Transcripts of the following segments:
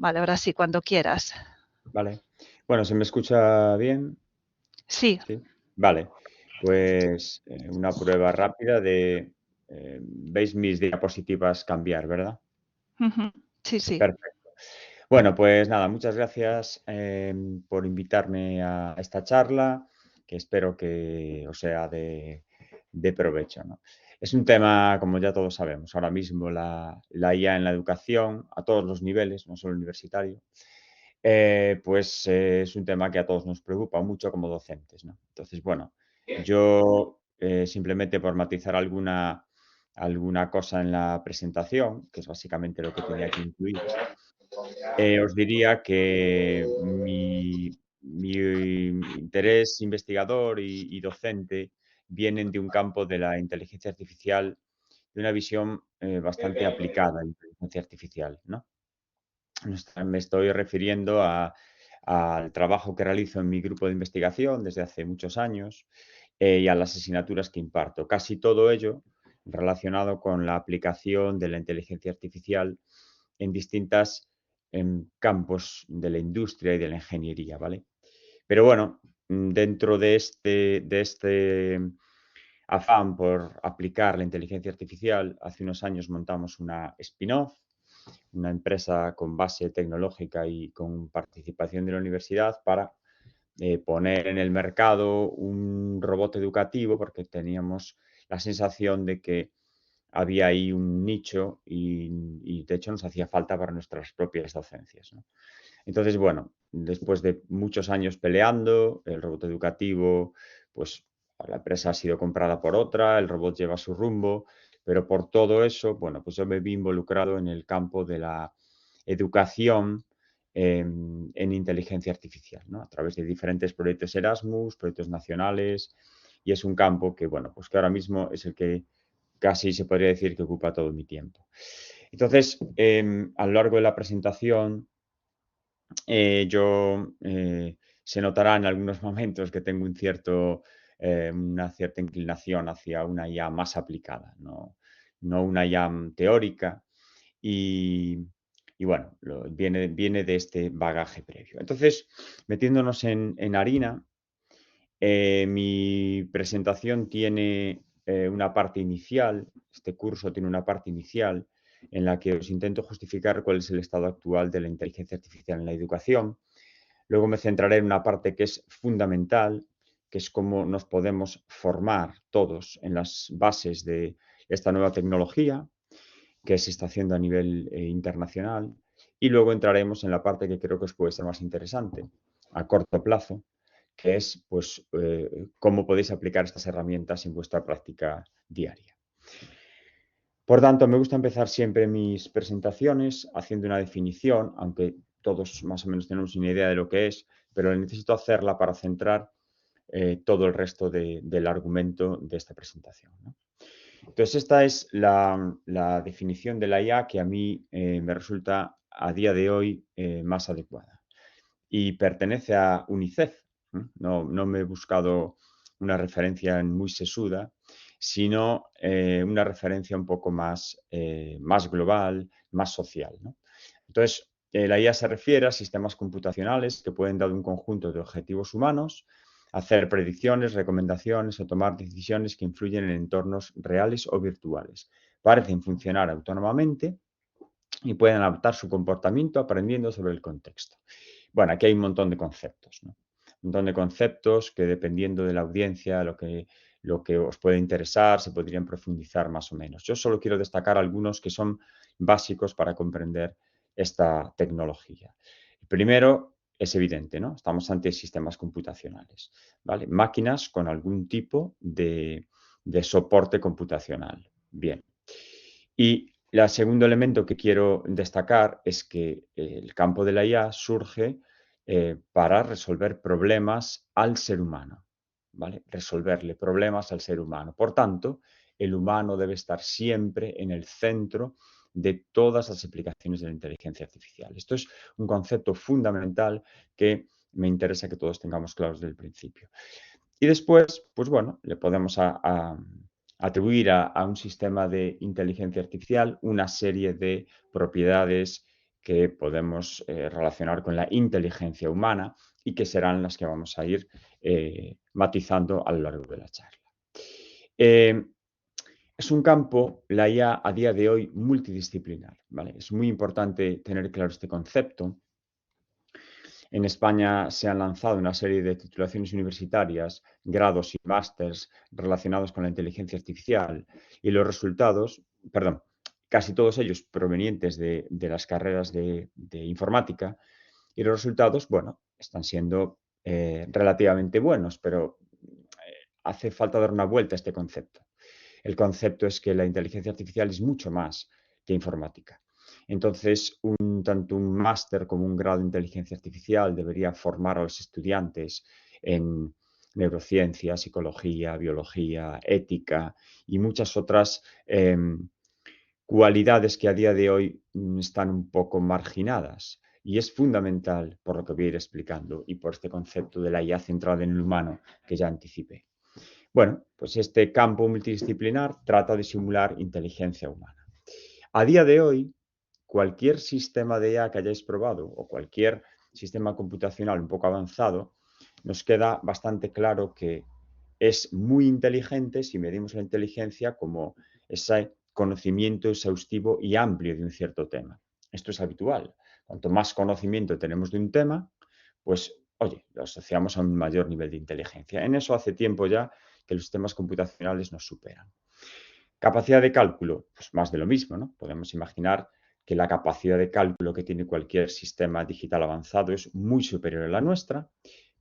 Vale, ahora sí, cuando quieras. Vale. Bueno, ¿se me escucha bien? Sí. Sí. Vale. Pues una prueba rápida de... ¿veis mis diapositivas cambiar, verdad? Ujú. Sí, sí. Perfecto. Bueno, pues nada, muchas gracias por invitarme a esta charla, que espero que os sea de provecho, ¿no? Es un tema, como ya todos sabemos, ahora mismo la IA en la educación, a todos los niveles, no solo universitario, pues es un tema que a todos nos preocupa mucho como docentes, ¿no? Entonces, bueno, yo simplemente por matizar alguna cosa en la presentación, que es básicamente lo que tenía que incluir, os diría que mi interés investigador y docente vienen de un campo de la inteligencia artificial, de una visión bastante aplicada a la inteligencia artificial, ¿no? Me estoy refiriendo al trabajo que realizo en mi grupo de investigación desde hace muchos años y a las asignaturas que imparto. Casi todo ello relacionado con la aplicación de la inteligencia artificial en distintos campos de la industria y de la ingeniería, ¿vale? Pero bueno, dentro de este afán por aplicar la inteligencia artificial, hace unos años montamos una spin-off, una empresa con base tecnológica y con participación de la universidad para poner en el mercado un robot educativo porque teníamos la sensación de que había ahí un nicho y de hecho nos hacía falta para nuestras propias docencias, ¿no? Entonces, bueno, después de muchos años peleando, el robot educativo, pues la empresa ha sido comprada por otra, el robot lleva su rumbo, pero por todo eso, bueno, pues yo me vi involucrado en el campo de la educación en inteligencia artificial, ¿no? A través de diferentes proyectos Erasmus, proyectos nacionales, y es un campo que, bueno, pues que ahora mismo es el que casi se podría decir que ocupa todo mi tiempo. Entonces, a lo largo de la presentación, se notará en algunos momentos que tengo una cierta inclinación hacia una IA más aplicada, no una IA teórica. Y, y bueno, viene de este bagaje previo. Entonces, metiéndonos en harina, mi presentación tiene una parte inicial, este curso tiene una parte inicial en la que os intento justificar cuál es el estado actual de la inteligencia artificial en la educación. Luego me centraré en una parte que es fundamental, que es cómo nos podemos formar todos en las bases de esta nueva tecnología que se está haciendo a nivel internacional. Y luego entraremos en la parte que creo que os puede ser más interesante a corto plazo, que es pues, cómo podéis aplicar estas herramientas en vuestra práctica diaria. Por tanto, me gusta empezar siempre mis presentaciones haciendo una definición, aunque todos más o menos tenemos una idea de lo que es, pero necesito hacerla para centrar todo el resto del argumento de esta presentación, ¿no? Entonces, esta es la definición de la IA que a mí me resulta a día de hoy más adecuada y pertenece a UNICEF. No me he buscado una referencia muy sesuda, sino una referencia un poco más global, más social, ¿no? Entonces, la IA se refiere a sistemas computacionales que pueden dar un conjunto de objetivos humanos, hacer predicciones, recomendaciones o tomar decisiones que influyen en entornos reales o virtuales. Parecen funcionar autónomamente y pueden adaptar su comportamiento aprendiendo sobre el contexto. Bueno, aquí hay un montón de conceptos, ¿no? Un montón de conceptos que dependiendo de la audiencia, lo que os puede interesar, se podrían profundizar más o menos. Yo solo quiero destacar algunos que son básicos para comprender esta tecnología. El primero es evidente, ¿no? Estamos ante sistemas computacionales, ¿vale? Máquinas con algún tipo de soporte computacional. Bien. Y el segundo elemento que quiero destacar es que el campo de la IA surge para resolver problemas al ser humano, ¿vale? Resolverle problemas al ser humano. Por tanto, el humano debe estar siempre en el centro de todas las aplicaciones de la inteligencia artificial. Esto es un concepto fundamental que me interesa que todos tengamos claros desde el principio. Y después, pues bueno, le podemos atribuir a un sistema de inteligencia artificial una serie de propiedades que podemos relacionar con la inteligencia humana y que serán las que vamos a ir matizando a lo largo de la charla. Es un campo, la IA, a día de hoy multidisciplinar, ¿vale? Es muy importante tener claro este concepto. En España se han lanzado una serie de titulaciones universitarias, grados y másters relacionados con la inteligencia artificial y los resultados, perdón, casi todos ellos provenientes de las carreras de informática, y los resultados, bueno, están siendo relativamente buenos, pero hace falta dar una vuelta a este concepto. El concepto es que la inteligencia artificial es mucho más que informática. Entonces, tanto un máster como un grado de inteligencia artificial debería formar a los estudiantes en neurociencia, psicología, biología, ética y muchas otras cualidades que a día de hoy están un poco marginadas. Y es fundamental, por lo que voy a ir explicando, y por este concepto de la IA centrada en el humano que ya anticipé. Bueno, pues este campo multidisciplinar trata de simular inteligencia humana. A día de hoy, cualquier sistema de IA que hayáis probado o cualquier sistema computacional un poco avanzado, nos queda bastante claro que es muy inteligente si medimos la inteligencia como ese conocimiento exhaustivo y amplio de un cierto tema. Esto es habitual. Cuanto más conocimiento tenemos de un tema, pues, oye, lo asociamos a un mayor nivel de inteligencia. En eso hace tiempo ya que los sistemas computacionales nos superan. Capacidad de cálculo, pues más de lo mismo, ¿no? Podemos imaginar que la capacidad de cálculo que tiene cualquier sistema digital avanzado es muy superior a la nuestra,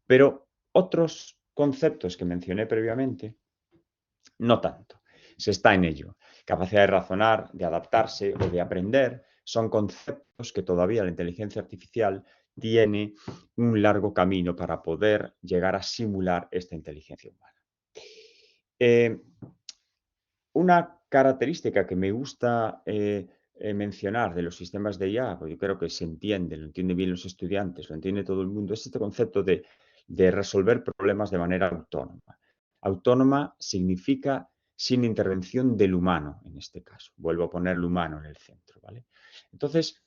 pero otros conceptos que mencioné previamente, no tanto. Se está en ello. Capacidad de razonar, de adaptarse o de aprender son conceptos que todavía la inteligencia artificial tiene un largo camino para poder llegar a simular esta inteligencia humana. Una característica que me gusta mencionar de los sistemas de IA, porque yo creo que se entiende, lo entienden bien los estudiantes, lo entiende todo el mundo, es este concepto de resolver problemas de manera autónoma. Autónoma significa sin intervención del humano, en este caso. Vuelvo a poner el humano en el centro, ¿vale? Entonces,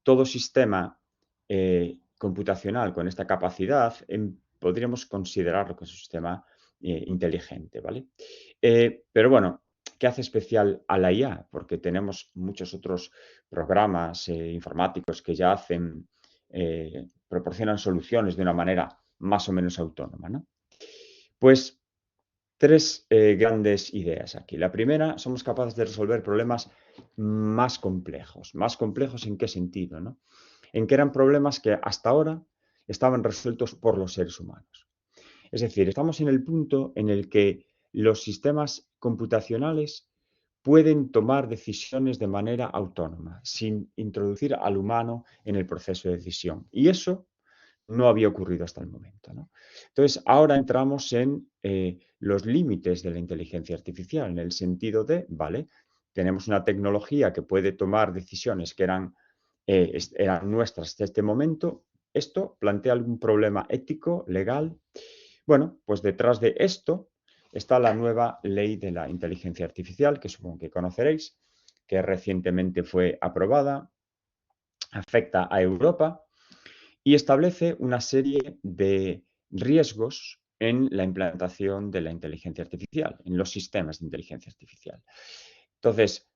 todo sistema computacional con esta capacidad podríamos considerarlo que es un sistema inteligente, ¿vale? Pero bueno, ¿qué hace especial a la IA? Porque tenemos muchos otros programas informáticos que ya proporcionan soluciones de una manera más o menos autónoma, ¿no? Pues tres grandes ideas aquí. La primera, somos capaces de resolver problemas más complejos. ¿Más complejos en qué sentido, no? En que eran problemas que hasta ahora estaban resueltos por los seres humanos. Es decir, estamos en el punto en el que los sistemas computacionales pueden tomar decisiones de manera autónoma, sin introducir al humano en el proceso de decisión. Y eso no había ocurrido hasta el momento, ¿no? Entonces, ahora entramos en los límites de la inteligencia artificial, en el sentido de, vale, tenemos una tecnología que puede tomar decisiones que eran nuestras hasta este momento. ¿Esto plantea algún problema ético, legal? Bueno, pues detrás de esto está la nueva ley de la inteligencia artificial, que supongo que conoceréis, que recientemente fue aprobada, afecta a Europa y establece una serie de riesgos en la implantación de la inteligencia artificial, en los sistemas de inteligencia artificial. Entonces,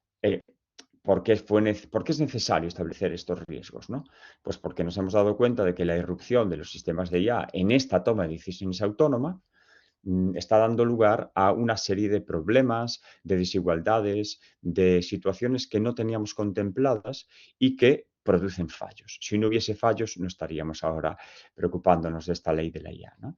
¿por qué es necesario establecer estos riesgos, no? Pues porque nos hemos dado cuenta de que la irrupción de los sistemas de IA en esta toma de decisiones autónoma está dando lugar a una serie de problemas, de desigualdades, de situaciones que no teníamos contempladas y que producen fallos. Si no hubiese fallos, no estaríamos ahora preocupándonos de esta ley de la IA, ¿no?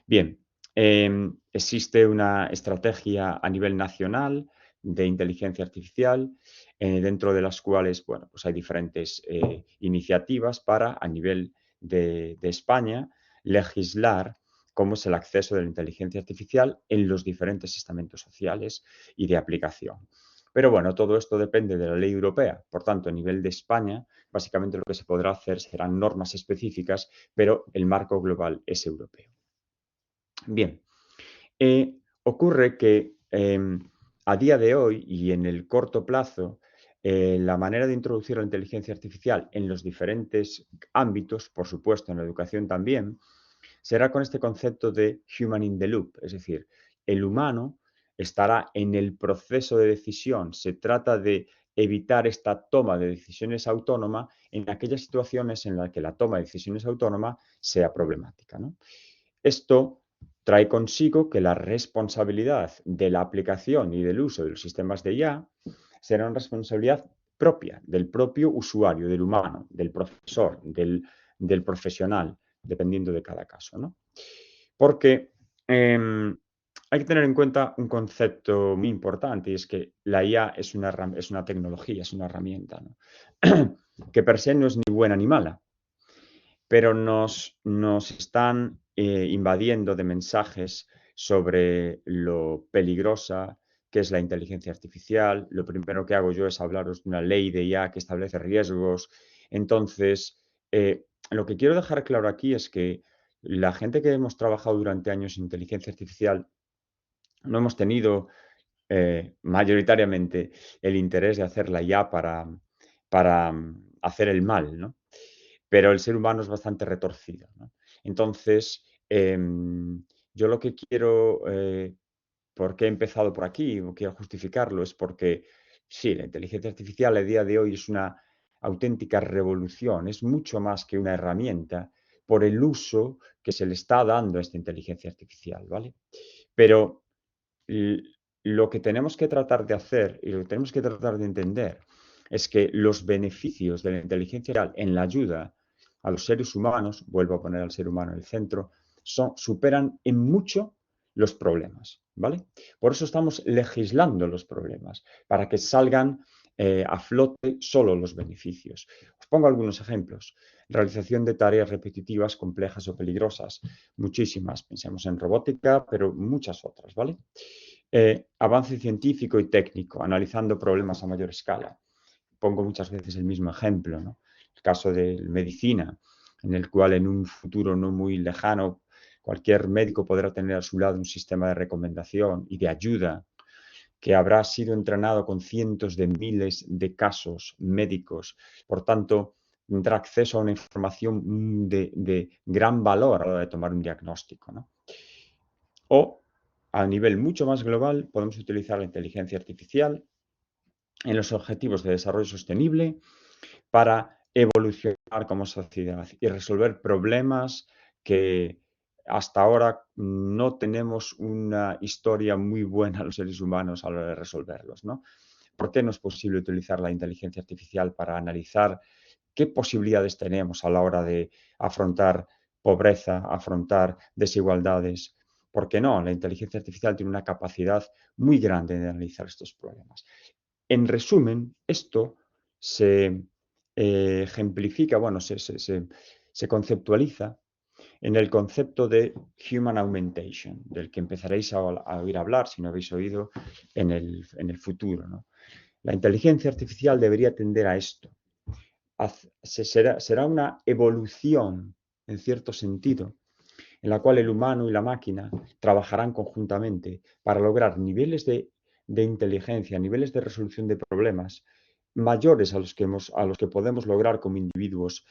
Bien, existe una estrategia a nivel nacional de inteligencia artificial, dentro de las cuales, bueno, pues hay diferentes iniciativas para, a nivel de España, legislar cómo es el acceso de la inteligencia artificial en los diferentes estamentos sociales y de aplicación. Pero bueno, todo esto depende de la ley europea. Por tanto, a nivel de España, básicamente lo que se podrá hacer serán normas específicas, pero el marco global es europeo. Bien, ocurre que a día de hoy y en el corto plazo la manera de introducir la inteligencia artificial en los diferentes ámbitos, por supuesto en la educación también, será con este concepto de human in the loop, es decir, el humano estará en el proceso de decisión. Se trata de evitar esta toma de decisiones autónoma en aquellas situaciones en las que la toma de decisiones autónoma sea problemática, ¿no? Esto trae consigo que la responsabilidad de la aplicación y del uso de los sistemas de IA será una responsabilidad propia del propio usuario, del humano, del profesor, del profesional, dependiendo de cada caso, ¿no? Porque hay que tener en cuenta un concepto muy importante y es que la IA es una tecnología, es una herramienta, ¿no? que per se no es ni buena ni mala, pero nos están invadiendo de mensajes sobre lo peligrosa que es la inteligencia artificial. Lo primero que hago yo es hablaros de una ley de IA que establece riesgos. Entonces, lo que quiero dejar claro aquí es que la gente que hemos trabajado durante años en inteligencia artificial no hemos tenido mayoritariamente el interés de hacer la IA para hacer el mal, ¿no? Pero el ser humano es bastante retorcido, ¿no? Entonces, yo lo que quiero, ¿por qué he empezado por aquí? O quiero justificarlo, es porque sí, la inteligencia artificial a día de hoy es una auténtica revolución, es mucho más que una herramienta por el uso que se le está dando a esta inteligencia artificial, ¿vale? Pero lo que tenemos que tratar de hacer y lo que tenemos que tratar de entender es que los beneficios de la inteligencia artificial en la ayuda a los seres humanos, vuelvo a poner al ser humano en el centro, superan en mucho los problemas, ¿vale? Por eso estamos legislando los problemas, para que salgan a flote solo los beneficios. Os pongo algunos ejemplos. Realización de tareas repetitivas, complejas o peligrosas. Muchísimas. Pensemos en robótica, pero muchas otras, ¿vale? Avance científico y técnico, analizando problemas a mayor escala. Pongo muchas veces el mismo ejemplo, ¿no? El caso de medicina, en el cual en un futuro no muy lejano cualquier médico podrá tener a su lado un sistema de recomendación y de ayuda que habrá sido entrenado con cientos de miles de casos médicos. Por tanto, tendrá acceso a una información de gran valor a la hora de tomar un diagnóstico, ¿no? O, a nivel mucho más global, podemos utilizar la inteligencia artificial en los objetivos de desarrollo sostenible para evolucionar como sociedad y resolver problemas que hasta ahora no tenemos una historia muy buena los seres humanos a la hora de resolverlos, ¿no? ¿Por qué no es posible utilizar la inteligencia artificial para analizar qué posibilidades tenemos a la hora de afrontar pobreza, afrontar desigualdades? ¿Por qué no? La inteligencia artificial tiene una capacidad muy grande de analizar estos problemas. En resumen, esto se ejemplifica, bueno, se conceptualiza en el concepto de Human Augmentation, del que empezaréis a oír hablar, si no habéis oído, en el futuro, ¿no? La inteligencia artificial debería tender a esto. Será una evolución, en cierto sentido, en la cual el humano y la máquina trabajarán conjuntamente para lograr niveles de inteligencia, niveles de resolución de problemas mayores a los que podemos lograr como individuos,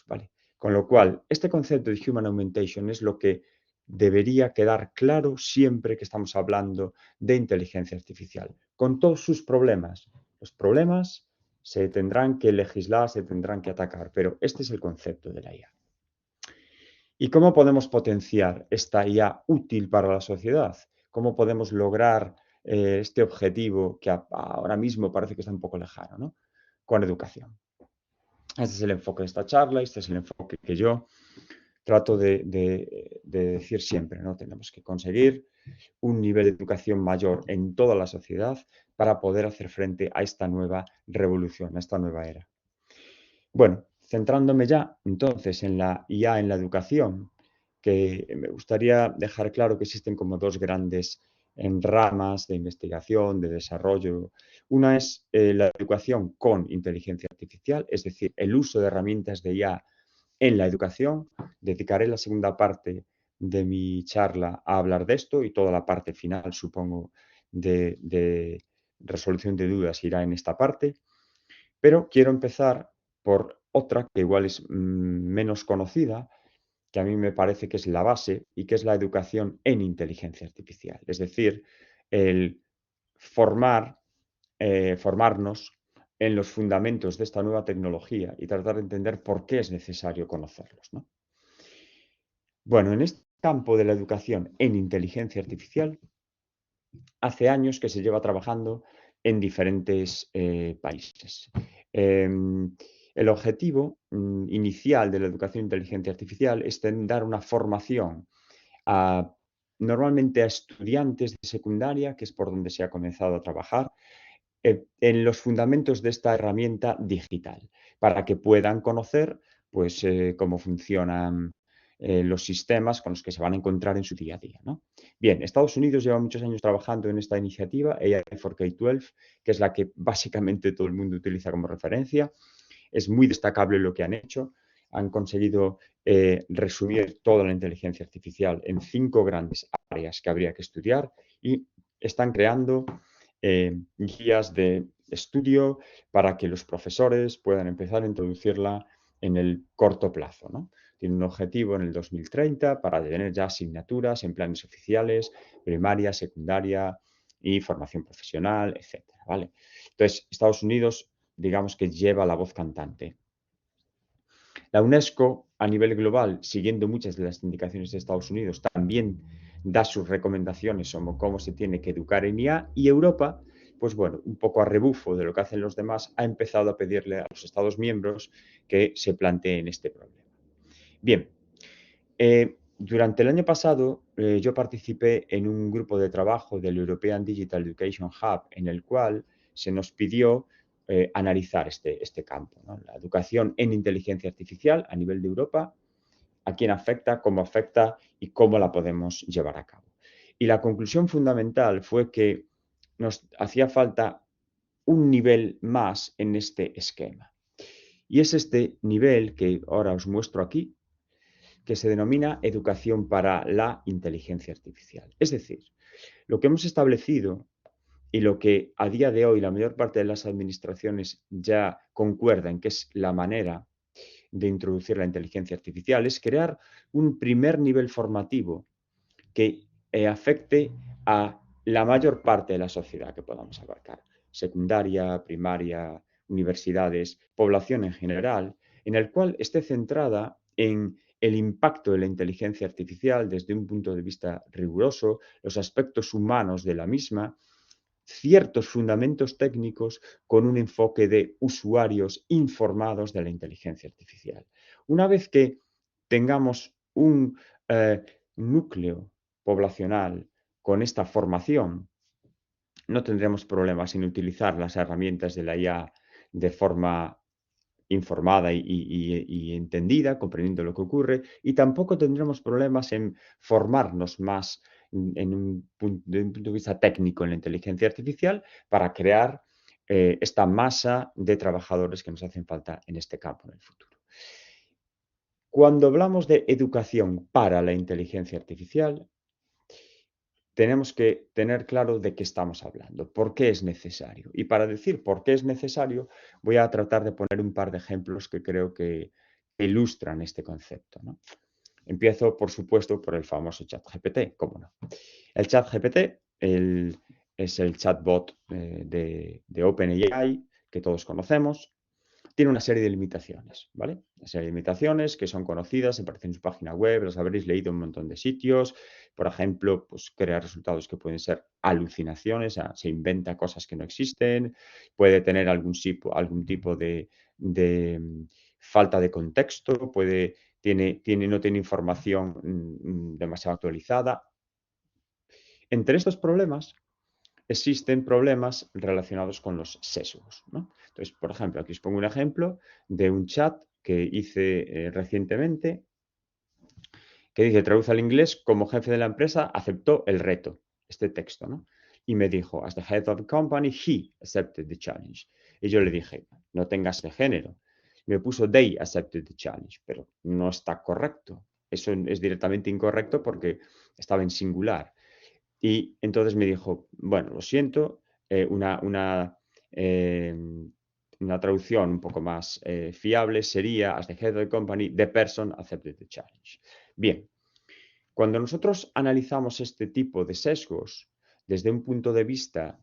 ¿vale? Con lo cual, este concepto de Human Augmentation es lo que debería quedar claro siempre que estamos hablando de inteligencia artificial, con todos sus problemas. Los problemas se tendrán que legislar, se tendrán que atacar, pero este es el concepto de la IA. ¿Y cómo podemos potenciar esta IA útil para la sociedad? ¿Cómo podemos lograr este objetivo que ahora mismo parece que está un poco lejano, ¿no? Con educación. Este es el enfoque de esta charla, este es el enfoque que yo trato de decir siempre, ¿no? Tenemos que conseguir un nivel de educación mayor en toda la sociedad para poder hacer frente a esta nueva revolución, a esta nueva era. Bueno, centrándome ya entonces en la IA en la educación, que me gustaría dejar claro que existen como dos grandes ramas de investigación, de desarrollo. Una es la educación con inteligencia artificial, es decir, el uso de herramientas de IA en la educación. Dedicaré la segunda parte de mi charla a hablar de esto y toda la parte final, supongo, de resolución de dudas irá en esta parte, pero quiero empezar por otra que igual es menos conocida, que a mí me parece que es la base y que es la educación en inteligencia artificial. Es decir, el formarnos en los fundamentos de esta nueva tecnología y tratar de entender por qué es necesario conocerlos, ¿no? Bueno, en este campo de la educación en inteligencia artificial, hace años que se lleva trabajando en diferentes países. El objetivo inicial de la educación en inteligencia artificial es dar una formación a, normalmente a estudiantes de secundaria, que es por donde se ha comenzado a trabajar, en los fundamentos de esta herramienta digital, para que puedan conocer pues, cómo funcionan los sistemas con los que se van a encontrar en su día a día, ¿no? Bien, Estados Unidos lleva muchos años trabajando en esta iniciativa, AI for K-12, que es la que básicamente todo el mundo utiliza como referencia. Es muy destacable lo que han hecho. Han conseguido resumir toda la inteligencia artificial en 5 grandes áreas que habría que estudiar y están creando guías de estudio para que los profesores puedan empezar a introducirla en el corto plazo, ¿no? Tiene un objetivo en el 2030 para tener ya asignaturas en planes oficiales, primaria, secundaria y formación profesional, etcétera, ¿vale? Entonces, Estados Unidos, digamos que lleva la voz cantante. La UNESCO, a nivel global, siguiendo muchas de las indicaciones de Estados Unidos, también da sus recomendaciones sobre cómo se tiene que educar en IA, y Europa, pues bueno, un poco a rebufo de lo que hacen los demás, ha empezado a pedirle a los Estados miembros que se planteen este problema. Bien, durante el año pasado yo participé en un grupo de trabajo del European Digital Education Hub en el cual se nos pidió analizar este campo, ¿no? La educación en inteligencia artificial a nivel de Europa, a quién afecta y cómo la podemos llevar a cabo. Y la conclusión fundamental fue que nos hacía falta un nivel más en este esquema. Y es este nivel que ahora os muestro aquí, que se denomina educación para la inteligencia artificial. Es decir, lo que hemos establecido y lo que a día de hoy la mayor parte de las administraciones ya concuerdan que es la manera de introducir la inteligencia artificial es crear un primer nivel formativo que afecte a la mayor parte de la sociedad que podamos abarcar, secundaria, primaria, universidades, población en general, en el cual esté centrada en el impacto de la inteligencia artificial desde un punto de vista riguroso, los aspectos humanos de la misma, ciertos fundamentos técnicos con un enfoque de usuarios informados de la inteligencia artificial. Una vez que tengamos un núcleo poblacional con esta formación, no tendremos problemas en utilizar las herramientas de la IA de forma informada y entendida, comprendiendo lo que ocurre, y tampoco tendremos problemas en formarnos más desde un punto de vista técnico en la inteligencia artificial para crear esta masa de trabajadores que nos hacen falta en este campo en el futuro. Cuando hablamos de educación para la inteligencia artificial, tenemos que tener claro de qué estamos hablando, por qué es necesario. Y para decir por qué es necesario, voy a tratar de poner un par de ejemplos que creo que ilustran este concepto, ¿no? Empiezo, por supuesto, por el famoso ChatGPT, ¿cómo no? El ChatGPT es el chatbot de OpenAI que todos conocemos. Tiene una serie de limitaciones, ¿vale? Una serie de limitaciones que son conocidas, aparecen en su página web, las habréis leído en un montón de sitios. Por ejemplo, pues crea resultados que pueden ser alucinaciones, se inventa cosas que no existen, puede tener algún tipo de falta de contexto, no tiene información demasiado actualizada. Entre estos problemas existen problemas relacionados con los sesgos, ¿no? Entonces, por ejemplo, aquí os pongo un ejemplo de un chat que hice recientemente que dice, traduce al inglés, como jefe de la empresa aceptó el reto, este texto, ¿no? Y me dijo, as the head of the company, he accepted the challenge. Y yo le dije, no tengas de género. Me puso, they accepted the challenge, pero no está correcto. Eso es directamente incorrecto porque estaba en singular. Y entonces me dijo, bueno, lo siento, una traducción un poco más fiable sería, as the head of the company, the person accepted the challenge. Bien, cuando nosotros analizamos este tipo de sesgos desde un punto de vista,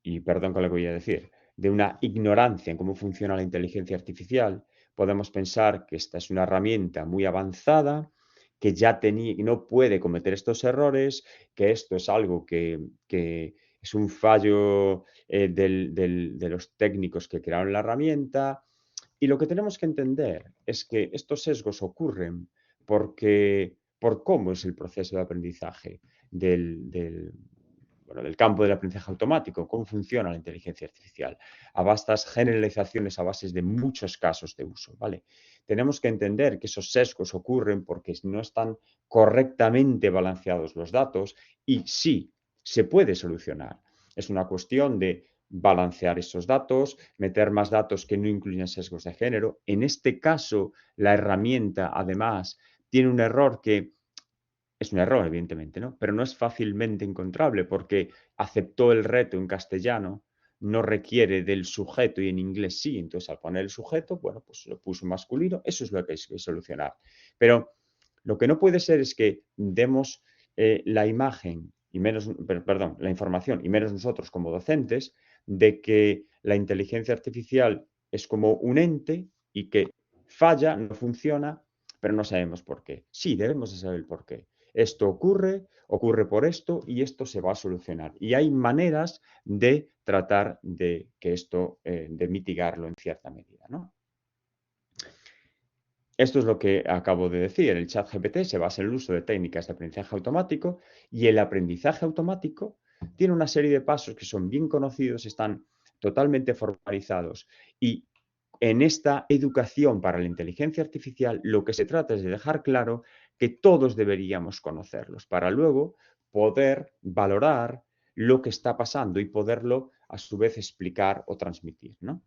y perdón con lo que voy a decir, de una ignorancia en cómo funciona la inteligencia artificial, podemos pensar que esta es una herramienta muy avanzada, que ya no puede cometer estos errores, que esto es algo que es un fallo de los técnicos que crearon la herramienta. Y lo que tenemos que entender es que estos sesgos ocurren por cómo es el proceso de aprendizaje del campo del aprendizaje automático, cómo funciona la inteligencia artificial, a vastas generalizaciones a bases de muchos casos de uso, ¿vale? Tenemos que entender que esos sesgos ocurren porque no están correctamente balanceados los datos y sí, se puede solucionar. Es una cuestión de balancear esos datos, meter más datos que no incluyen sesgos de género. En este caso, la herramienta, además, tiene un error que es un error, evidentemente, ¿no? Pero no es fácilmente encontrable porque aceptó el reto en castellano, no requiere del sujeto y en inglés sí. Entonces, al poner el sujeto, bueno, pues lo puso masculino. Eso es lo que hay que solucionar. Pero lo que no puede ser es que demos la imagen y menos, perdón, la información y menos nosotros como docentes de que la inteligencia artificial es como un ente y que falla, no funciona, pero no sabemos por qué. Sí, debemos de saber el por qué. Esto ocurre por esto y esto se va a solucionar. Y hay maneras de tratar de que esto, de mitigarlo en cierta medida, ¿no? Esto es lo que acabo de decir. El chat GPT se basa en el uso de técnicas de aprendizaje automático y el aprendizaje automático tiene una serie de pasos que son bien conocidos, están totalmente formalizados y en esta educación para la inteligencia artificial lo que se trata es de dejar claro que todos deberíamos conocerlos para luego poder valorar lo que está pasando y poderlo a su vez explicar o transmitir, ¿no?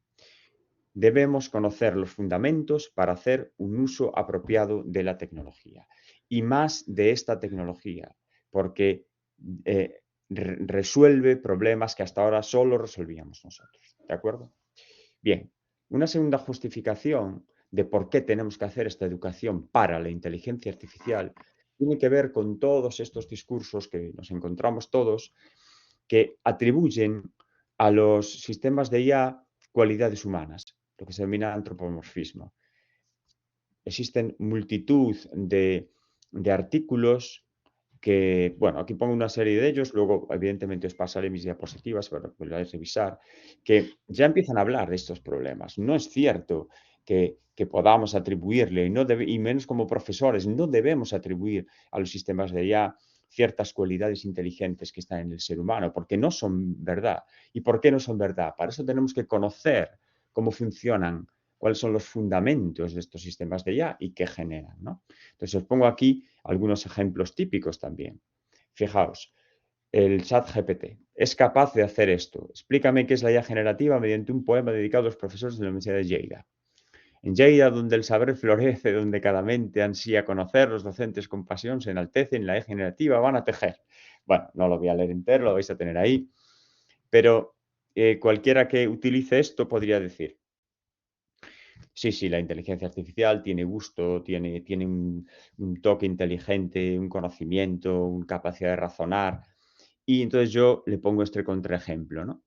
Debemos conocer los fundamentos para hacer un uso apropiado de la tecnología y más de esta tecnología, porque resuelve problemas que hasta ahora solo resolvíamos nosotros. ¿De acuerdo? Bien, una segunda justificación de por qué tenemos que hacer esta educación para la inteligencia artificial tiene que ver con todos estos discursos que nos encontramos todos que atribuyen a los sistemas de IA cualidades humanas, lo que se denomina antropomorfismo. Existen multitud de artículos que, bueno, aquí pongo una serie de ellos, luego evidentemente os pasaré mis diapositivas para que podáis revisar, que ya empiezan a hablar de estos problemas. No es cierto que podamos atribuirle, y menos como profesores, no debemos atribuir a los sistemas de IA ciertas cualidades inteligentes que están en el ser humano, porque no son verdad. ¿Y por qué no son verdad? Para eso tenemos que conocer cómo funcionan, cuáles son los fundamentos de estos sistemas de IA y qué generan, ¿no? Entonces os pongo aquí algunos ejemplos típicos también. Fijaos, el chat GPT es capaz de hacer esto. Explícame qué es la IA generativa mediante un poema dedicado a los profesores de la Universidad de Lleida. En Lleida, donde el saber florece, donde cada mente ansía conocer, los docentes con pasión se enaltecen, la IA generativa van a tejer. Bueno, no lo voy a leer entero, lo vais a tener ahí, pero cualquiera que utilice esto podría decir, sí, la inteligencia artificial tiene gusto, tiene un toque inteligente, un conocimiento, una capacidad de razonar. Y entonces yo le pongo este contraejemplo, ¿no?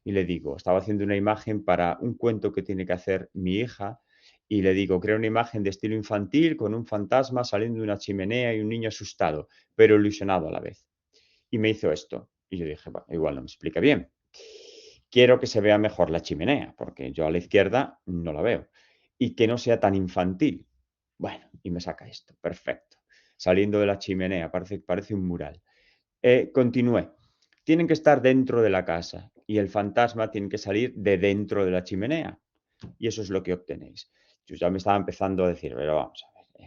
Y le digo, estaba haciendo una imagen para un cuento que tiene que hacer mi hija y le digo, crea una imagen de estilo infantil con un fantasma saliendo de una chimenea y un niño asustado, pero ilusionado a la vez. Y me hizo esto. Y yo dije, bueno, igual no me explica bien. Quiero que se vea mejor la chimenea, porque yo a la izquierda no la veo. Y que no sea tan infantil. Bueno, y me saca esto. Perfecto. Saliendo de la chimenea, parece un mural. Continué. Tienen que estar dentro de la casa y el fantasma tiene que salir de dentro de la chimenea. Y eso es lo que obtenéis. Yo ya me estaba empezando a decir, pero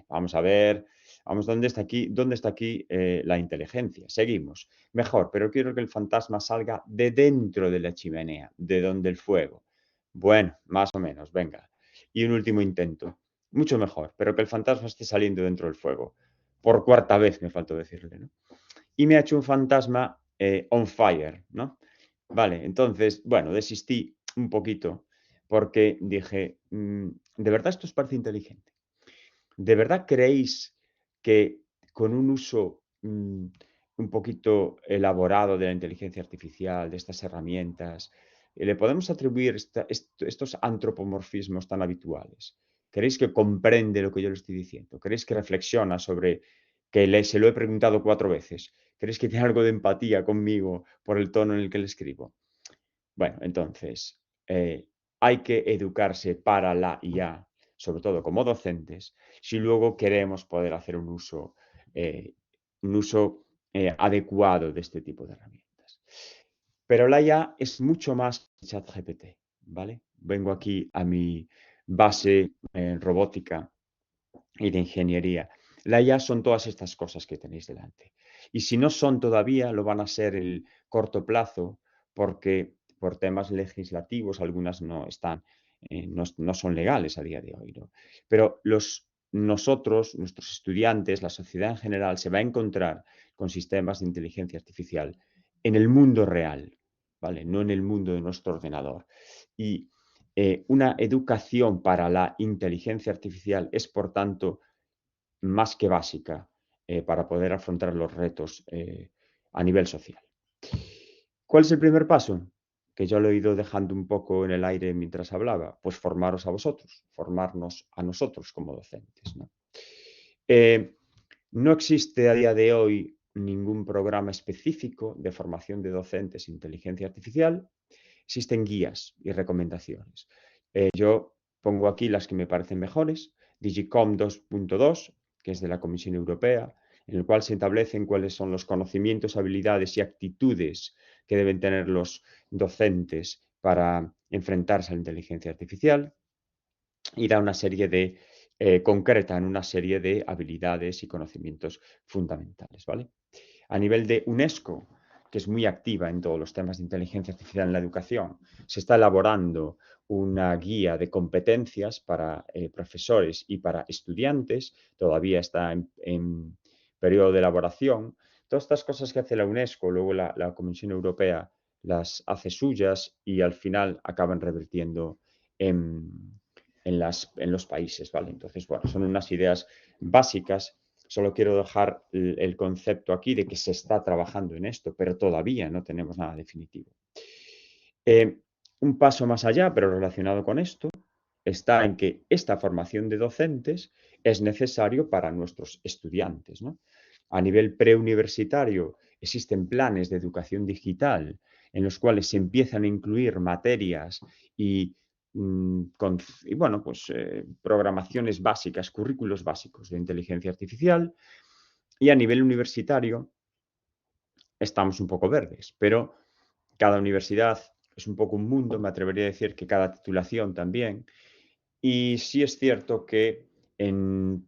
vamos a ver, vamos, dónde está aquí la inteligencia? Seguimos. Mejor, pero quiero que el fantasma salga de dentro de la chimenea, de donde el fuego. Bueno, más o menos, venga. Y un último intento. Mucho mejor, pero que el fantasma esté saliendo dentro del fuego. Por cuarta vez me faltó decirle, ¿no? Y me ha hecho un fantasma on fire, ¿no? Vale, entonces, bueno, desistí un poquito porque dije, ¿de verdad esto os parece inteligente? ¿De verdad creéis que con un uso un poquito elaborado de la inteligencia artificial, de estas herramientas, le podemos atribuir estos antropomorfismos tan habituales? ¿Creéis que comprende lo que yo le estoy diciendo? ¿Creéis que reflexiona sobre que se lo he preguntado 4 veces? ¿Creéis que tiene algo de empatía conmigo por el tono en el que le escribo? Bueno, entonces, hay que educarse para la IA, sobre todo como docentes, si luego queremos poder hacer eh, un uso adecuado de este tipo de herramientas. Pero la IA es mucho más que ChatGPT, ¿vale? Vengo aquí a mi base en robótica y de ingeniería. La IA son todas estas cosas que tenéis delante. Y si no son todavía, lo van a ser en el corto plazo, porque por temas legislativos algunas no están, no son legales a día de hoy, ¿no? Pero nosotros, nuestros estudiantes, la sociedad en general, se va a encontrar con sistemas de inteligencia artificial en el mundo real, ¿vale? No en el mundo de nuestro ordenador. Y una educación para la inteligencia artificial es, por tanto, más que básica para poder afrontar los retos a nivel social. ¿Cuál es el primer paso? Que yo lo he ido dejando un poco en el aire mientras hablaba. Pues formaros a vosotros, formarnos a nosotros como docentes, ¿no? Eh, no existe a día de hoy ningún programa específico de formación de docentes en inteligencia artificial. Existen guías y recomendaciones. Yo pongo aquí las que me parecen mejores. Digicom 2.2, que es de la Comisión Europea, en el cual se establecen cuáles son los conocimientos, habilidades y actitudes que deben tener los docentes para enfrentarse a la inteligencia artificial y da una serie de, concretan una serie de habilidades y conocimientos fundamentales, ¿vale? A nivel de UNESCO, que es muy activa en todos los temas de inteligencia artificial en la educación, se está elaborando una guía de competencias para profesores y para estudiantes, todavía está en periodo de elaboración. Todas estas cosas que hace la UNESCO, luego la Comisión Europea las hace suyas y al final acaban revirtiendo en, en los países, ¿vale? Entonces, bueno, son unas ideas básicas. Solo quiero dejar el concepto aquí de que se está trabajando en esto, pero todavía no tenemos nada definitivo. Un paso más allá, pero relacionado con esto, está en que esta formación de docentes es necesario para nuestros estudiantes, ¿no? A nivel preuniversitario existen planes de educación digital en los cuales se empiezan a incluir materias y, y bueno, pues, programaciones básicas, currículos básicos de inteligencia artificial. Y a nivel universitario estamos un poco verdes, pero cada universidad es un poco un mundo, me atrevería a decir que cada titulación también. Y sí es cierto que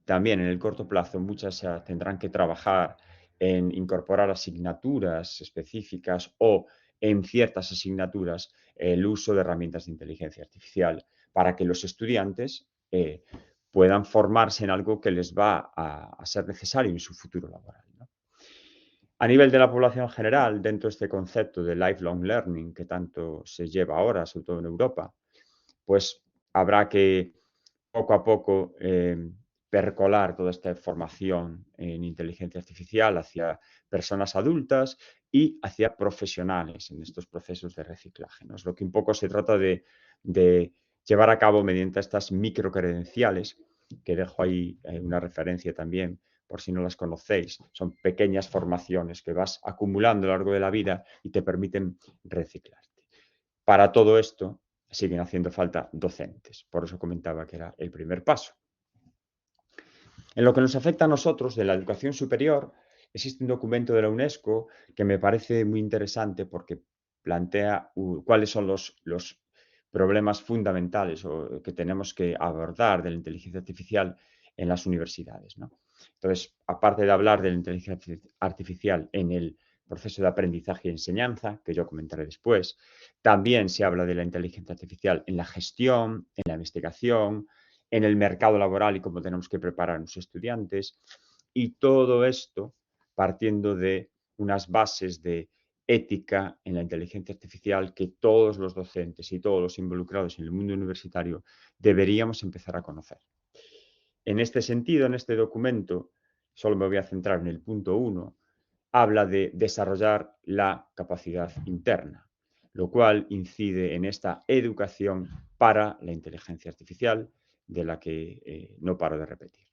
también en el corto plazo muchas tendrán que trabajar en incorporar asignaturas específicas o en ciertas asignaturas el uso de herramientas de inteligencia artificial para que los estudiantes puedan formarse en algo que les va a ser necesario en su futuro laboral, ¿no? A nivel de la población general, dentro de este concepto de lifelong learning que tanto se lleva ahora, sobre todo en Europa, pues habrá que poco a poco percolar toda esta formación en inteligencia artificial hacia personas adultas y hacia profesionales en estos procesos de reciclaje, ¿no? Es lo que un poco se trata de llevar a cabo mediante estas microcredenciales, que dejo ahí una referencia también por si no las conocéis. Son pequeñas formaciones que vas acumulando a lo largo de la vida y te permiten reciclarte. Para todo esto siguen haciendo falta docentes. Por eso comentaba que era el primer paso. En lo que nos afecta a nosotros de la educación superior, existe un documento de la UNESCO que me parece muy interesante porque plantea cuáles son los problemas fundamentales que tenemos que abordar de la inteligencia artificial en las universidades, ¿no? Entonces, aparte de hablar de la inteligencia artificial en el proceso de aprendizaje y enseñanza, que yo comentaré después, también se habla de la inteligencia artificial en la gestión, en la investigación, en el mercado laboral y cómo tenemos que preparar a los estudiantes. Y todo esto partiendo de unas bases de ética en la inteligencia artificial que todos los docentes y todos los involucrados en el mundo universitario deberíamos empezar a conocer. En este sentido, en este documento, solo me voy a centrar en el punto 1, habla de desarrollar la capacidad interna, lo cual incide en esta educación para la inteligencia artificial, de la que no paro de repetir.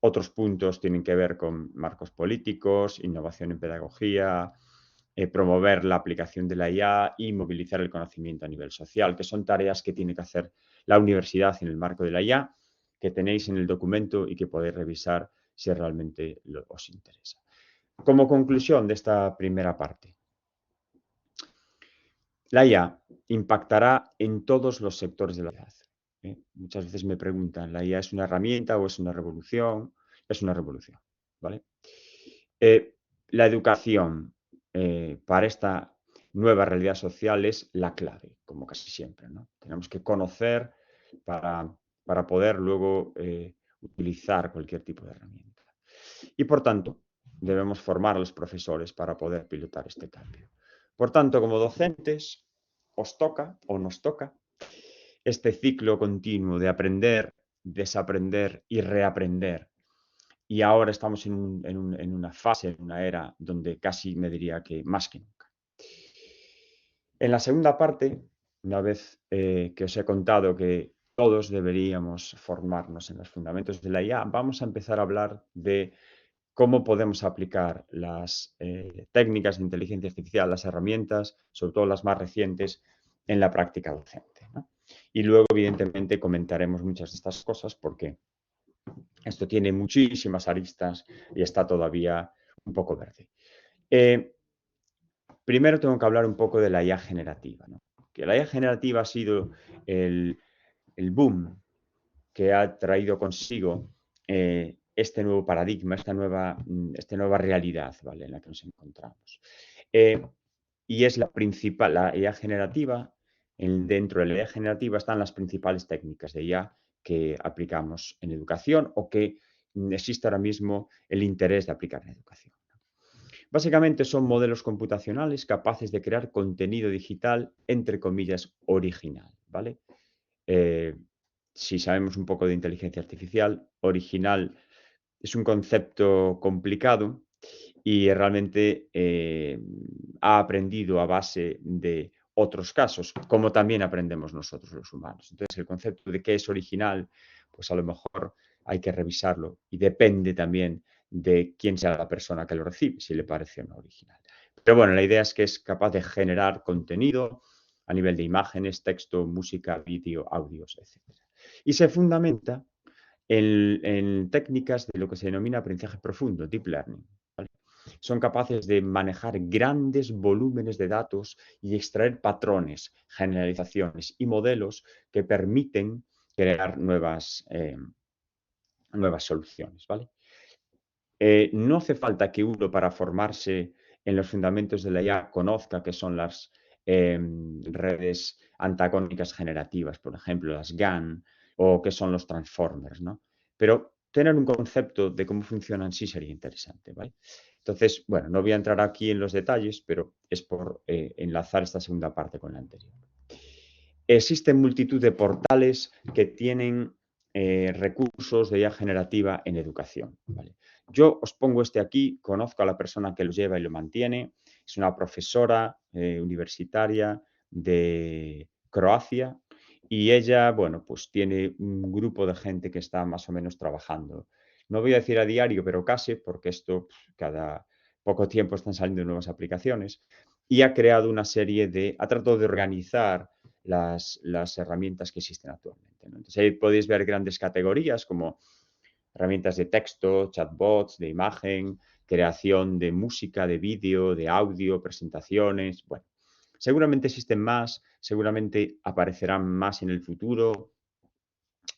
Otros puntos tienen que ver con marcos políticos, innovación en pedagogía, promover la aplicación de la IA y movilizar el conocimiento a nivel social, que son tareas que tiene que hacer la universidad en el marco de la IA, que tenéis en el documento y que podéis revisar si realmente os interesa. Como conclusión de esta primera parte, la IA impactará en todos los sectores de la sociedad. Muchas veces me preguntan, ¿la IA es una herramienta o es una revolución? Es una revolución, ¿vale? La educación para esta nueva realidad social es la clave, como casi siempre, ¿no? Tenemos que conocer para poder luego utilizar cualquier tipo de herramienta. Y por tanto, debemos formar a los profesores para poder pilotar este cambio. Por tanto, como docentes, os toca o nos toca este ciclo continuo de aprender, desaprender y reaprender. Y ahora estamos en una fase, en una era donde casi me diría que más que nunca. En la segunda parte, una vez que os he contado que todos deberíamos formarnos en los fundamentos de la IA, vamos a empezar a hablar de cómo podemos aplicar las técnicas de inteligencia artificial, las herramientas, sobre todo las más recientes, en la práctica docente, ¿no? Y luego, evidentemente, comentaremos muchas de estas cosas porque esto tiene muchísimas aristas y está todavía un poco verde. Primero tengo que hablar un poco de la IA generativa, ¿no? Que la IA generativa ha sido el boom que ha traído consigo este nuevo paradigma, esta nueva realidad, ¿vale?, en la que nos encontramos. Y es la IA generativa, dentro de la IA generativa están las principales técnicas de IA que aplicamos en educación o que existe ahora mismo el interés de aplicar en educación. Básicamente son modelos computacionales capaces de crear contenido digital, entre comillas, original, ¿vale? Si sabemos un poco de inteligencia artificial, original es un concepto complicado y realmente ha aprendido a base de otros casos, como también aprendemos nosotros los humanos. Entonces, el concepto de qué es original, pues a lo mejor hay que revisarlo y depende también de quién sea la persona que lo recibe, si le parece o no original. Pero bueno, la idea es que es capaz de generar contenido a nivel de imágenes, texto, música, vídeo, audios, etc. Y se fundamenta en técnicas de lo que se denomina aprendizaje profundo, deep learning, ¿vale? Son capaces de manejar grandes volúmenes de datos y extraer patrones, generalizaciones y modelos que permiten crear nuevas soluciones, ¿vale? No hace falta que uno, para formarse en los fundamentos de la IA, conozca qué son las redes antagónicas generativas, por ejemplo, las GAN, o qué son los transformers, ¿no? Pero tener un concepto de cómo funcionan sí sería interesante, ¿vale? Entonces, bueno, no voy a entrar aquí en los detalles, pero es por enlazar esta segunda parte con la anterior. Existen multitud de portales que tienen recursos de IA generativa en educación, ¿vale? Yo os pongo este aquí, conozco a la persona que lo lleva y lo mantiene, es una profesora universitaria de Croacia y ella, bueno, pues tiene un grupo de gente que está más o menos trabajando. No voy a decir a diario, pero casi, porque esto cada poco tiempo están saliendo nuevas aplicaciones y ha creado una serie ha tratado de organizar las herramientas que existen actualmente, ¿no? Entonces ahí podéis ver grandes categorías como herramientas de texto, chatbots, de imagen, creación de música, de vídeo, de audio, presentaciones. Bueno, seguramente existen más, seguramente aparecerán más en el futuro.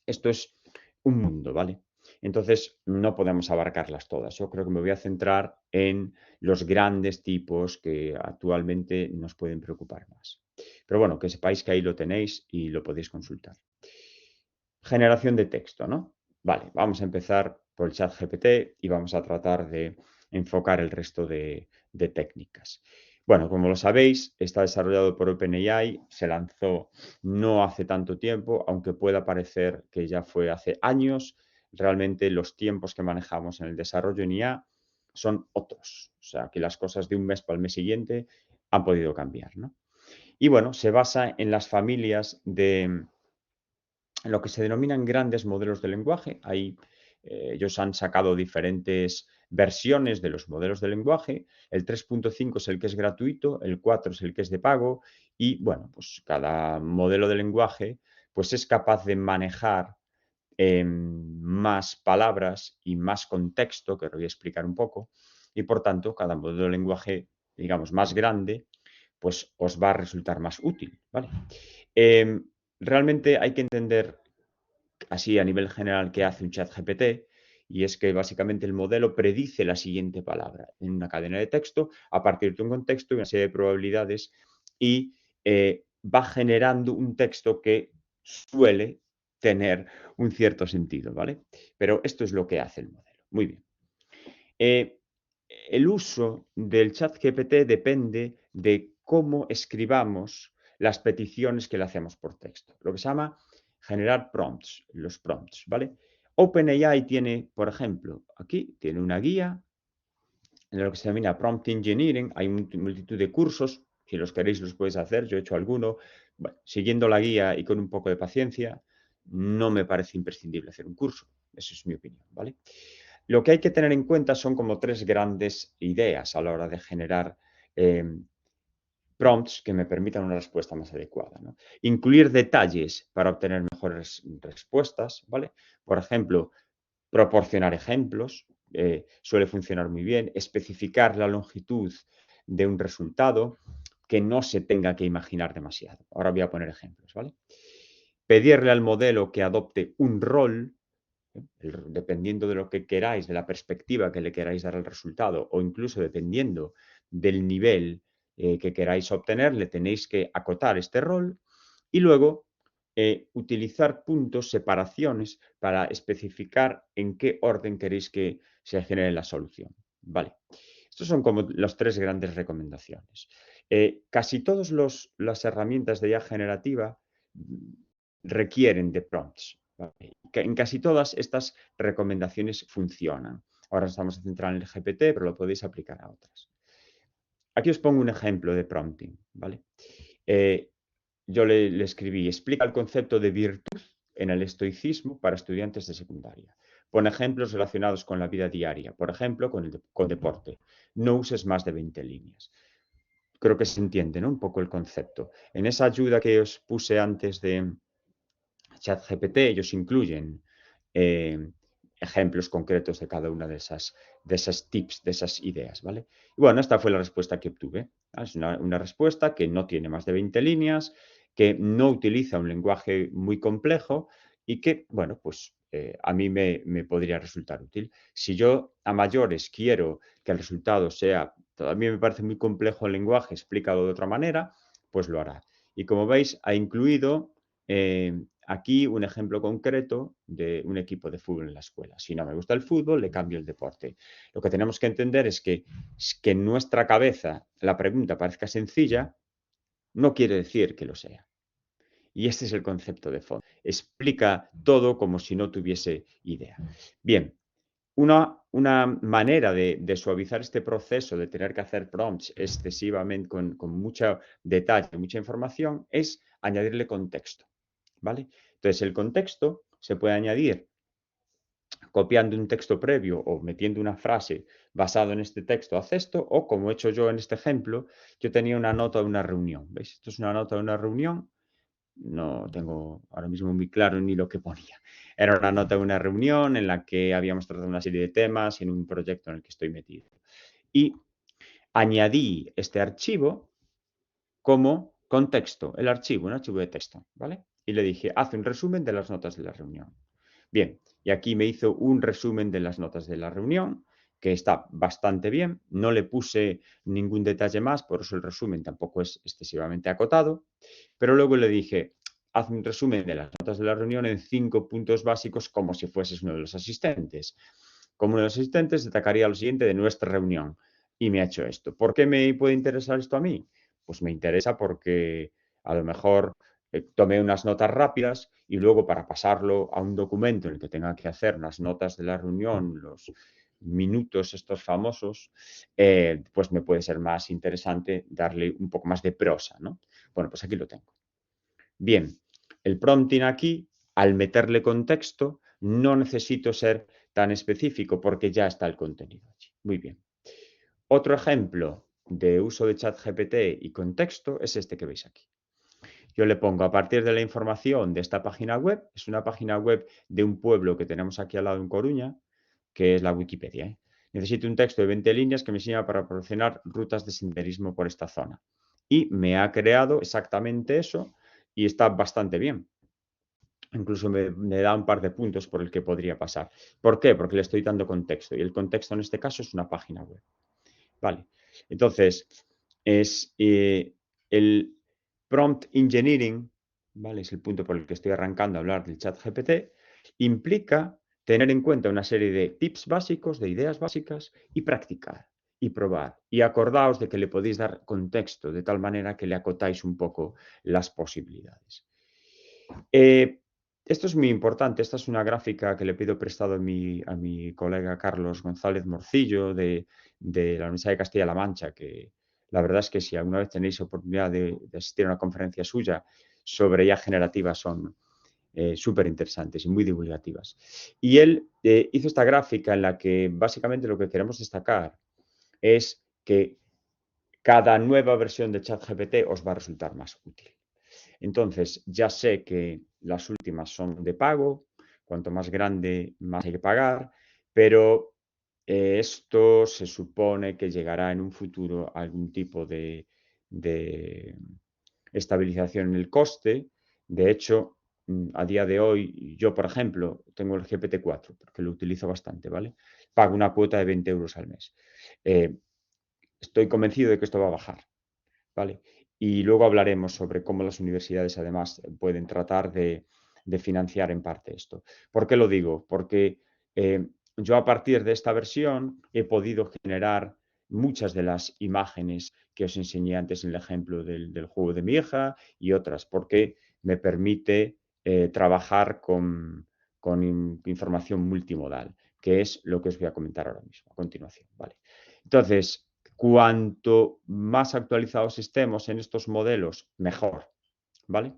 Esto es un mundo, ¿vale? Entonces, no podemos abarcarlas todas. Yo creo que me voy a centrar en los grandes tipos que actualmente nos pueden preocupar más. Pero bueno, que sepáis que ahí lo tenéis y lo podéis consultar. Generación de texto, ¿no? Vale, vamos a empezar por el chat GPT y vamos a tratar de enfocar el resto de técnicas. Bueno, como lo sabéis, está desarrollado por OpenAI, se lanzó no hace tanto tiempo, aunque pueda parecer que ya fue hace años. Realmente los tiempos que manejamos en el desarrollo en IA son otros. O sea, que las cosas de un mes para el mes siguiente han podido cambiar, ¿no? Y bueno, se basa en las familias de lo que se denominan grandes modelos de lenguaje. Ahí ellos han sacado diferentes versiones de los modelos de lenguaje. El 3.5 es el que es gratuito, el 4 es el que es de pago y bueno, pues cada modelo de lenguaje pues es capaz de manejar más palabras y más contexto, que os voy a explicar un poco, y por tanto cada modelo de lenguaje, digamos, más grande, pues os va a resultar más útil, ¿vale? Realmente hay que entender así a nivel general qué hace un chat GPT y es que básicamente el modelo predice la siguiente palabra en una cadena de texto a partir de un contexto y una serie de probabilidades y va generando un texto que suele tener un cierto sentido, ¿vale? Pero esto es lo que hace el modelo. Muy bien. Eh, el uso del chat GPT depende de cómo escribamos las peticiones que le hacemos por texto, lo que se llama generar prompts, los prompts, ¿vale? OpenAI tiene, por ejemplo, aquí tiene una guía en lo que se denomina Prompt Engineering, hay multitud de cursos, si los queréis los podéis hacer, yo he hecho alguno, bueno, siguiendo la guía y con un poco de paciencia, no me parece imprescindible hacer un curso, eso es mi opinión, ¿vale? Lo que hay que tener en cuenta son como tres grandes ideas a la hora de generar prompts que me permitan una respuesta más adecuada, ¿no? Incluir detalles para obtener mejores respuestas, ¿vale? Por ejemplo, proporcionar ejemplos, suele funcionar muy bien, especificar la longitud de un resultado que no se tenga que imaginar demasiado. Ahora voy a poner ejemplos, ¿vale? Pedirle al modelo que adopte un rol, dependiendo de lo que queráis, de la perspectiva que le queráis dar al resultado, o incluso dependiendo del nivel que queráis obtener, le tenéis que acotar este rol y luego utilizar puntos, separaciones, para especificar en qué orden queréis que se genere la solución. Vale. Estos son como las tres grandes recomendaciones. Casi todas las herramientas de IA generativa requieren de prompts. ¿Vale? En casi todas estas recomendaciones funcionan. Ahora estamos centrados en el GPT, pero lo podéis aplicar a otras. Aquí os pongo un ejemplo de prompting, ¿vale? Yo le escribí, explica el concepto de virtud en el estoicismo para estudiantes de secundaria. Pon ejemplos relacionados con la vida diaria, por ejemplo, con deporte. No uses más de 20 líneas. Creo que se entiende, ¿no? Un poco el concepto. En esa ayuda que os puse antes de ChatGPT, ellos incluyen ejemplos concretos de cada una de esas tips, de esas ideas, ¿vale? Y bueno, esta fue la respuesta que obtuve. Es una respuesta que no tiene más de 20 líneas, que no utiliza un lenguaje muy complejo y que, bueno, pues a mí me podría resultar útil. Si yo a mayores quiero que el resultado sea, todavía me parece muy complejo el lenguaje, explicado de otra manera, pues lo hará. Y como veis, ha incluido aquí un ejemplo concreto de un equipo de fútbol en la escuela. Si no me gusta el fútbol, le cambio el deporte. Lo que tenemos que entender es que en nuestra cabeza la pregunta parezca sencilla, no quiere decir que lo sea. Y este es el concepto de fondo. Explica todo como si no tuviese idea. Bien, una manera de suavizar este proceso de tener que hacer prompts excesivamente con mucho detalle, mucha información, es añadirle contexto. ¿Vale? Entonces, el contexto se puede añadir copiando un texto previo o metiendo una frase basado en este texto, haz esto, o como he hecho yo en este ejemplo, yo tenía una nota de una reunión. ¿Veis? Esto es una nota de una reunión. No tengo ahora mismo muy claro ni lo que ponía. Era una nota de una reunión en la que habíamos tratado una serie de temas en un proyecto en el que estoy metido. Y añadí este archivo como contexto, el archivo, un archivo de texto, ¿vale? Y le dije, haz un resumen de las notas de la reunión. Bien, y aquí me hizo un resumen de las notas de la reunión, que está bastante bien. No le puse ningún detalle más, por eso el resumen tampoco es excesivamente acotado. Pero luego le dije, haz un resumen de las notas de la reunión en 5 puntos básicos como si fueses uno de los asistentes. Como uno de los asistentes destacaría lo siguiente de nuestra reunión. y me ha hecho esto. ¿Por qué me puede interesar esto a mí? Pues me interesa porque a lo mejor tomé unas notas rápidas y luego para pasarlo a un documento en el que tenga que hacer las notas de la reunión, los minutos estos famosos, pues me puede ser más interesante darle un poco más de prosa, ¿no? Bueno, pues aquí lo tengo. Bien, el prompting aquí, al meterle contexto, no necesito ser tan específico porque ya está el contenido allí. Muy bien. Otro ejemplo de uso de ChatGPT y contexto es este que veis aquí. Yo le pongo a partir de la información de esta página web, es una página web de un pueblo que tenemos aquí al lado en Coruña, que es la Wikipedia, ¿eh? Necesito un texto de 20 líneas que me sirva para proporcionar rutas de senderismo por esta zona. Y me ha creado exactamente eso y está bastante bien. Incluso me da un par de puntos por el que podría pasar. ¿Por qué? Porque le estoy dando contexto y el contexto en este caso es una página web. Vale. Entonces, es el prompt engineering, ¿vale? Es el punto por el que estoy arrancando a hablar del chat GPT, implica tener en cuenta una serie de tips básicos, de ideas básicas y practicar y probar. Y acordaos de que le podéis dar contexto de tal manera que le acotáis un poco las posibilidades. Esto es muy importante. Esta es una gráfica que le pido prestado a mi colega Carlos González Morcillo de la Universidad de Castilla-La Mancha, que la verdad es que si alguna vez tenéis oportunidad de asistir a una conferencia suya sobre IA generativa son súper interesantes y muy divulgativas. Y él hizo esta gráfica en la que básicamente lo que queremos destacar es que cada nueva versión de ChatGPT os va a resultar más útil. Entonces, ya sé que las últimas son de pago, cuanto más grande, más hay que pagar, pero esto se supone que llegará en un futuro a algún tipo de estabilización en el coste. De hecho, a día de hoy, yo, por ejemplo, tengo el GPT-4, porque lo utilizo bastante, ¿vale? Pago una cuota de 20 euros al mes. Estoy convencido de que esto va a bajar. ¿Vale? Y luego hablaremos sobre cómo las universidades además pueden tratar de financiar en parte esto. ¿Por qué lo digo? Porque yo a partir de esta versión he podido generar muchas de las imágenes que os enseñé antes en el ejemplo del juego de mi hija y otras, porque me permite trabajar con información multimodal, que es lo que os voy a comentar ahora mismo, a continuación. ¿Vale? Entonces, cuanto más actualizados estemos en estos modelos, mejor, ¿vale?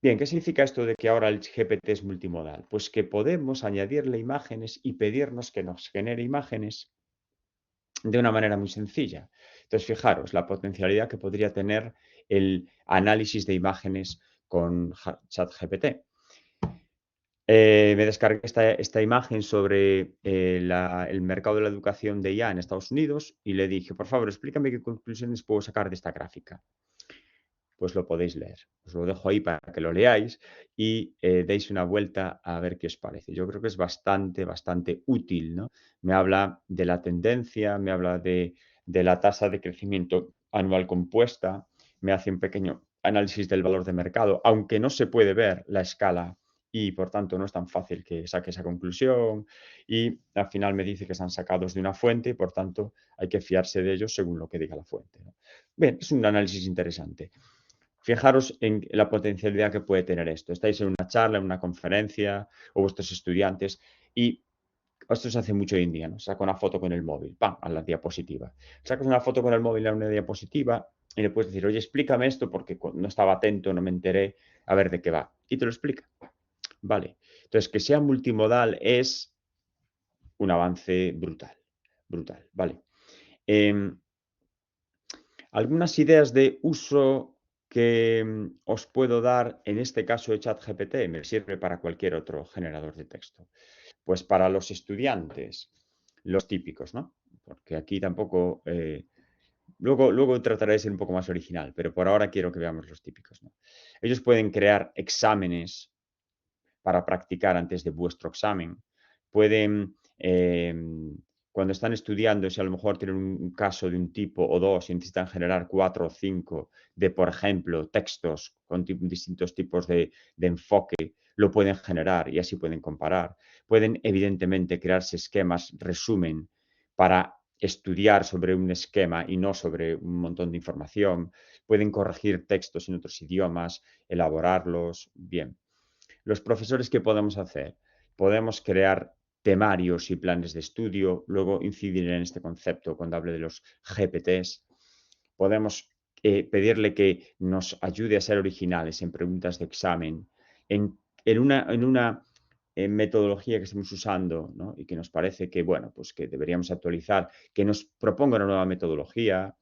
Bien, ¿qué significa esto de que ahora el GPT es multimodal? Pues que podemos añadirle imágenes y pedirnos que nos genere imágenes de una manera muy sencilla. Entonces, fijaros la potencialidad que podría tener el análisis de imágenes con ChatGPT. Me descargué esta imagen sobre el mercado de la educación de IA en Estados Unidos y le dije, por favor, explícame qué conclusiones puedo sacar de esta gráfica. Pues lo podéis leer. Os lo dejo ahí para que lo leáis y deis una vuelta a ver qué os parece. Yo creo que es bastante útil, ¿no? Me habla de la tendencia, me habla de la tasa de crecimiento anual compuesta, me hace un pequeño análisis del valor de mercado, aunque no se puede ver la escala y por tanto no es tan fácil que saque esa conclusión y al final me dice que están sacados de una fuente y por tanto hay que fiarse de ellos según lo que diga la fuente, ¿no? Bien, es un análisis interesante. Fijaros en la potencialidad que puede tener esto. Estáis en una charla, en una conferencia o vuestros estudiantes y esto se hace mucho hoy en día, ¿no? Saca una foto con el móvil, ¡pam!, a la diapositiva. Sacas una foto con el móvil a una diapositiva y le puedes decir, oye, explícame esto porque no estaba atento, no me enteré, a ver de qué va. Y te lo explica. Vale. Entonces, que sea multimodal es un avance brutal. Brutal, vale. Algunas ideas de uso que os puedo dar en este caso de ChatGPT me sirve para cualquier otro generador de texto. Pues para los estudiantes, los típicos, ¿no? Porque aquí tampoco, luego trataré de ser un poco más original, pero por ahora quiero que veamos los típicos, ¿no? Ellos pueden crear exámenes para practicar antes de vuestro examen. Pueden, cuando están estudiando, si a lo mejor tienen un caso de un tipo o dos y necesitan generar 4 o 5 de, por ejemplo, textos con distintos tipos de enfoque, lo pueden generar y así pueden comparar. Pueden, evidentemente, crearse esquemas resumen para estudiar sobre un esquema y no sobre un montón de información, pueden corregir textos en otros idiomas, elaborarlos, bien. Los profesores, ¿qué podemos hacer? Podemos crear temarios y planes de estudio, luego incidir en este concepto cuando hable de los GPTs. Podemos pedirle que nos ayude a ser originales en preguntas de examen, en una metodología que estemos usando, ¿no? Y que nos parece que, bueno, pues que deberíamos actualizar, que nos proponga una nueva metodología,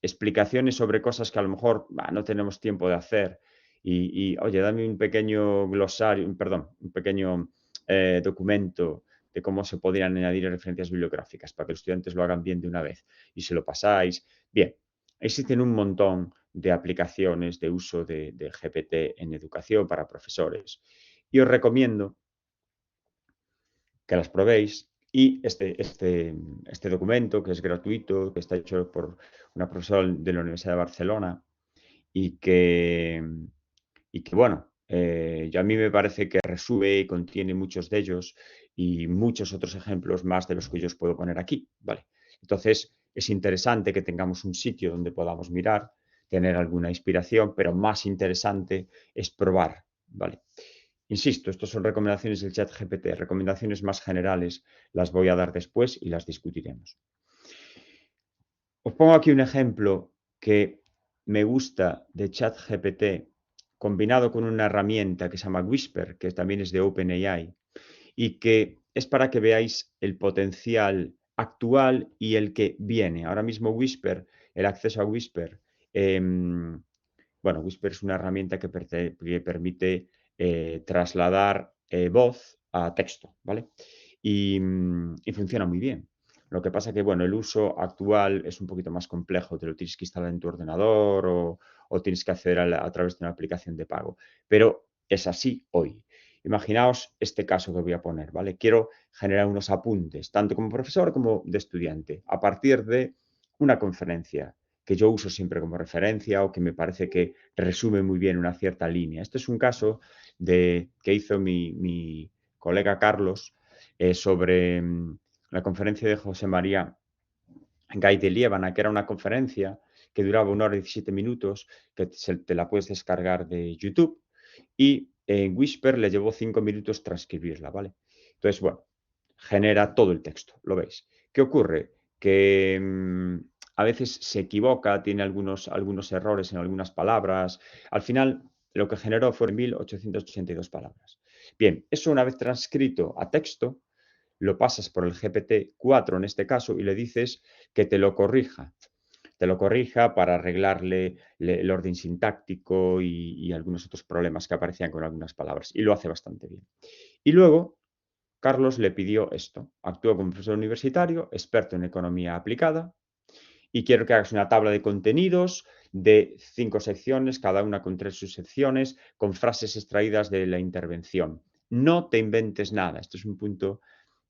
explicaciones sobre cosas que a lo mejor no tenemos tiempo de hacer oye, dame un pequeño glosario, perdón, un pequeño documento de cómo se podrían añadir referencias bibliográficas para que los estudiantes lo hagan bien de una vez y se lo pasáis. Bien, existen un montón de aplicaciones de uso de GPT en educación para profesores y os recomiendo que las probéis y este documento, que es gratuito, que está hecho por una profesora de la Universidad de Barcelona y que, bueno, a mí me parece que resume y contiene muchos de ellos y muchos otros ejemplos más de los que yo os puedo poner aquí, ¿vale? Entonces, es interesante que tengamos un sitio donde podamos mirar, tener alguna inspiración, pero más interesante es probar, ¿vale? Insisto, estas son recomendaciones del chat GPT, recomendaciones más generales las voy a dar después y las discutiremos. Os pongo aquí un ejemplo que me gusta de ChatGPT combinado con una herramienta que se llama Whisper, que también es de OpenAI, y que es para que veáis el potencial actual y el que viene. Ahora mismo Whisper, el acceso a Whisper, bueno, Whisper es una herramienta que permite trasladar voz a texto, ¿vale? Y funciona muy bien. Lo que pasa que, bueno, el uso actual es un poquito más complejo, te lo tienes que instalar en tu ordenador o tienes que acceder a través de una aplicación de pago. Pero es así hoy. Imaginaos este caso que voy a poner, ¿vale? Quiero generar unos apuntes, tanto como profesor como de estudiante, a partir de una conferencia que yo uso siempre como referencia o que me parece que resume muy bien una cierta línea. Este es un caso que hizo mi colega Carlos sobre la conferencia de José María Gay de Liébana, que era una conferencia que duraba 1 hora y 17 minutos, que te la puedes descargar de YouTube, y en Whisper le llevó 5 minutos transcribirla, ¿vale? Entonces, bueno, genera todo el texto, lo veis. ¿Qué ocurre? Que a veces se equivoca, tiene algunos errores en algunas palabras. Al final, lo que generó fueron 1882 palabras. Bien, eso una vez transcrito a texto, lo pasas por el GPT-4 en este caso y le dices que te lo corrija. Te lo corrija para arreglarle el orden sintáctico y algunos otros problemas que aparecían con algunas palabras. Y lo hace bastante bien. Y luego, Carlos le pidió esto. Actúa como profesor universitario, experto en economía aplicada, y quiero que hagas una tabla de contenidos de 5 secciones, cada una con 3 subsecciones, con frases extraídas de la intervención. No te inventes nada. Esto es un punto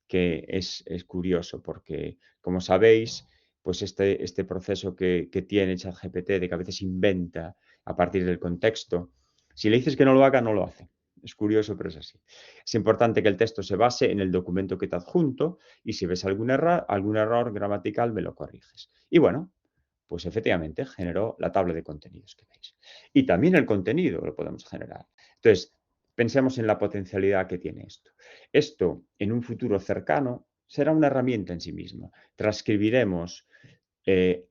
que es curioso porque, como sabéis, pues este proceso que tiene ChatGPT de que a veces inventa a partir del contexto, si le dices que no lo haga, no lo hace. Es curioso, pero es así. Es importante que el texto se base en el documento que te adjunto y si ves algún error gramatical, me lo corriges. Y bueno, pues efectivamente generó la tabla de contenidos que veis. Y también el contenido lo podemos generar. Entonces, pensemos en la potencialidad que tiene esto. Esto, en un futuro cercano, será una herramienta en sí misma. Transcribiremos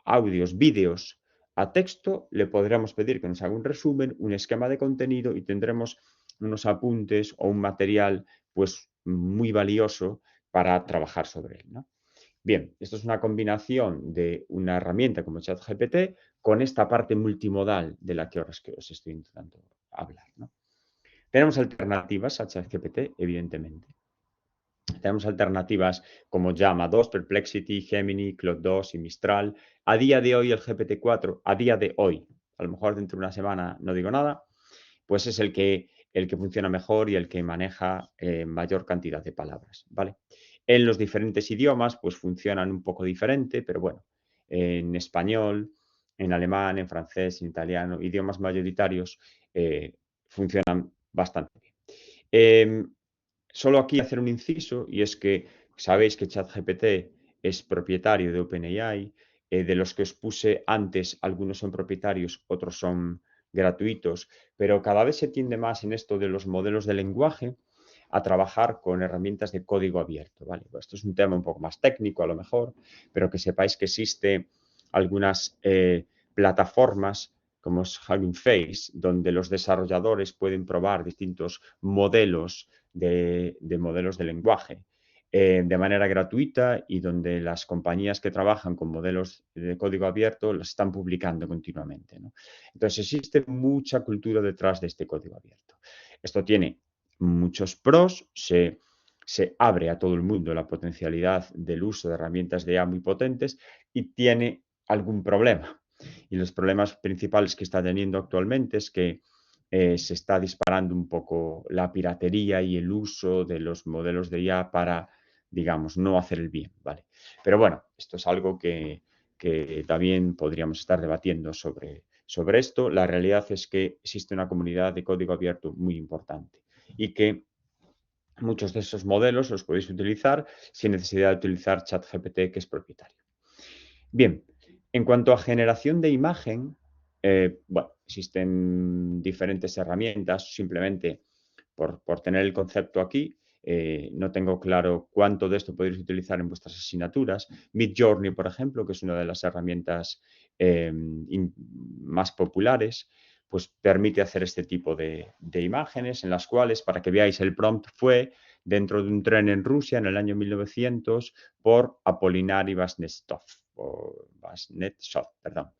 audios, vídeos a texto, le podremos pedir que nos haga un resumen, un esquema de contenido y tendremos unos apuntes o un material pues muy valioso para trabajar sobre él, ¿no? Bien, esto es una combinación de una herramienta como ChatGPT con esta parte multimodal de la que os estoy intentando hablar, ¿no? Tenemos alternativas a ChatGPT, evidentemente. Tenemos alternativas como Llama 2, Perplexity, Gemini, Claude 2 y Mistral. A día de hoy el GPT-4, a día de hoy, a lo mejor dentro de una semana no digo nada, pues es el que funciona mejor y el que maneja mayor cantidad de palabras, ¿vale? En los diferentes idiomas, pues funcionan un poco diferente, pero bueno, en español, en alemán, en francés, en italiano, idiomas mayoritarios, funcionan bastante bien. Solo aquí hacer un inciso y es que sabéis que ChatGPT es propietario de OpenAI. De los que os puse antes, algunos son propietarios, otros son gratuitos, pero cada vez se tiende más en esto de los modelos de lenguaje a trabajar con herramientas de código abierto, ¿vale? Pues esto es un tema un poco más técnico a lo mejor, pero que sepáis que existe algunas plataformas como es Hugging Face, donde los desarrolladores pueden probar distintos modelos de modelos de lenguaje de manera gratuita y donde las compañías que trabajan con modelos de código abierto los están publicando continuamente, ¿no? Entonces existe mucha cultura detrás de este código abierto. Esto tiene muchos pros, se abre a todo el mundo la potencialidad del uso de herramientas de IA muy potentes y tiene algún problema. Y los problemas principales que está teniendo actualmente es que se está disparando un poco la piratería y el uso de los modelos de IA para, digamos, no hacer el bien, ¿vale? Pero bueno, esto es algo que también podríamos estar debatiendo sobre esto. La realidad es que existe una comunidad de código abierto muy importante y que muchos de esos modelos los podéis utilizar sin necesidad de utilizar ChatGPT, que es propietario. Bien, en cuanto a generación de imagen, bueno, existen diferentes herramientas, simplemente por tener el concepto aquí, no tengo claro cuánto de esto podéis utilizar en vuestras asignaturas. Midjourney, por ejemplo, que es una de las herramientas más populares, pues permite hacer este tipo de imágenes en las cuales, para que veáis, el prompt fue dentro de un tren en Rusia en el año 1900 por Apolinari Vasnetsov, perdón.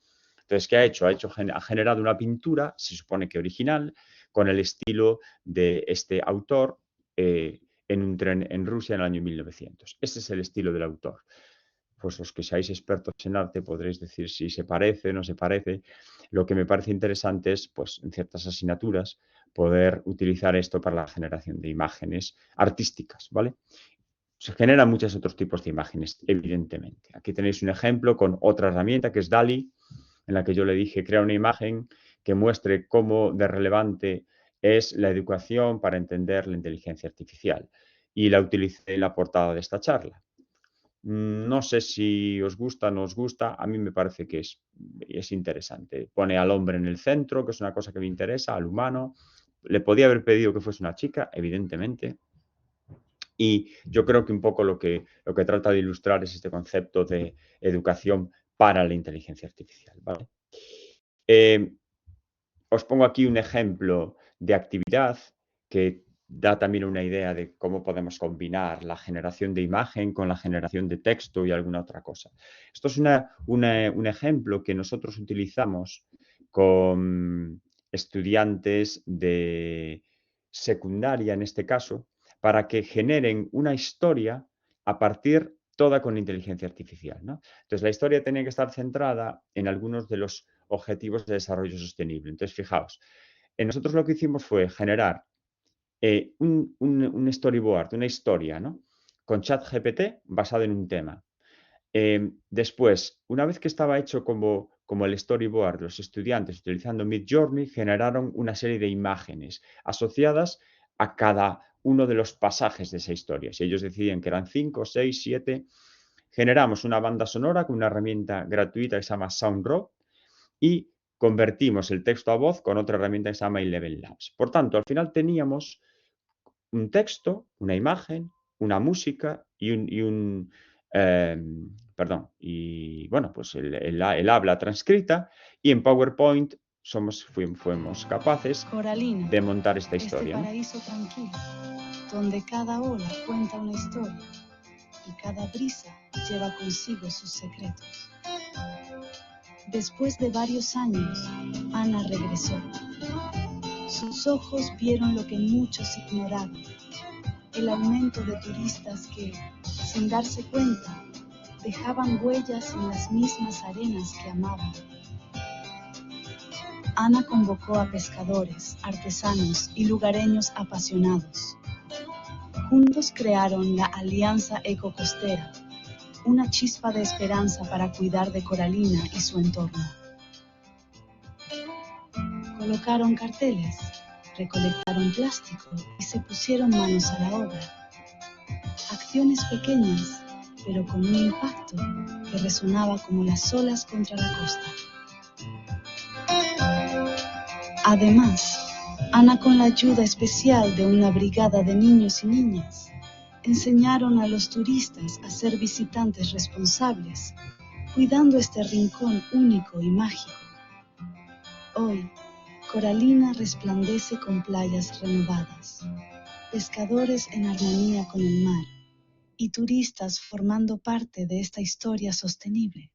Entonces, ¿qué ha hecho? Ha generado una pintura, se supone que original, con el estilo de este autor en un tren en Rusia en el año 1900. Ese es el estilo del autor. Pues los que seáis expertos en arte podréis decir si se parece o no se parece. Lo que me parece interesante es, pues, en ciertas asignaturas, poder utilizar esto para la generación de imágenes artísticas, ¿vale? Se generan muchos otros tipos de imágenes, evidentemente. Aquí tenéis un ejemplo con otra herramienta que es DALL-E, en la que yo le dije, crea una imagen que muestre cómo de relevante es la educación para entender la inteligencia artificial. Y la utilicé en la portada de esta charla. No sé si os gusta o no os gusta, a mí me parece que es interesante. Pone al hombre en el centro, que es una cosa que me interesa, al humano. Le podía haber pedido que fuese una chica, evidentemente. Y yo creo que un poco lo que trata de ilustrar es este concepto de educación para la inteligencia artificial, ¿vale? Os pongo aquí un ejemplo de actividad que da también una idea de cómo podemos combinar la generación de imagen con la generación de texto y alguna otra cosa. Esto es un ejemplo que nosotros utilizamos con estudiantes de secundaria, en este caso, para que generen una historia a partir toda con inteligencia artificial, ¿no? Entonces, la historia tenía que estar centrada en algunos de los objetivos de desarrollo sostenible. Entonces, fijaos, nosotros lo que hicimos fue generar un storyboard, una historia, ¿no? Con ChatGPT basado en un tema. Después, una vez que estaba hecho como el storyboard, los estudiantes utilizando Midjourney generaron una serie de imágenes asociadas a cada uno de los pasajes de esa historia. Si ellos decían que eran 5, 6, 7, generamos una banda sonora con una herramienta gratuita que se llama SoundRaw y convertimos el texto a voz con otra herramienta que se llama Eleven Labs. Por tanto, al final teníamos un texto, una imagen, una música y bueno, pues el habla transcrita, y en PowerPoint fuimos capaces Coralina, de montar esta historia, este paraíso tranquilo, donde cada ola cuenta una historia y cada brisa lleva consigo sus secretos. Después de varios años, Ana regresó. Sus ojos vieron lo que muchos ignoraban, el aumento de turistas que, sin darse cuenta, dejaban huellas en las mismas arenas que amaban. Ana convocó a pescadores, artesanos y lugareños apasionados. Juntos crearon la Alianza Ecocostera, una chispa de esperanza para cuidar de Coralina y su entorno. Colocaron carteles, recolectaron plástico y se pusieron manos a la obra. Acciones pequeñas pero con un impacto que resonaba como las olas contra la costa. Además, Ana, con la ayuda especial de una brigada de niños y niñas, enseñaron a los turistas a ser visitantes responsables, cuidando este rincón único y mágico. Hoy, Coralina resplandece con playas renovadas, pescadores en armonía con el mar y turistas formando parte de esta historia sostenible.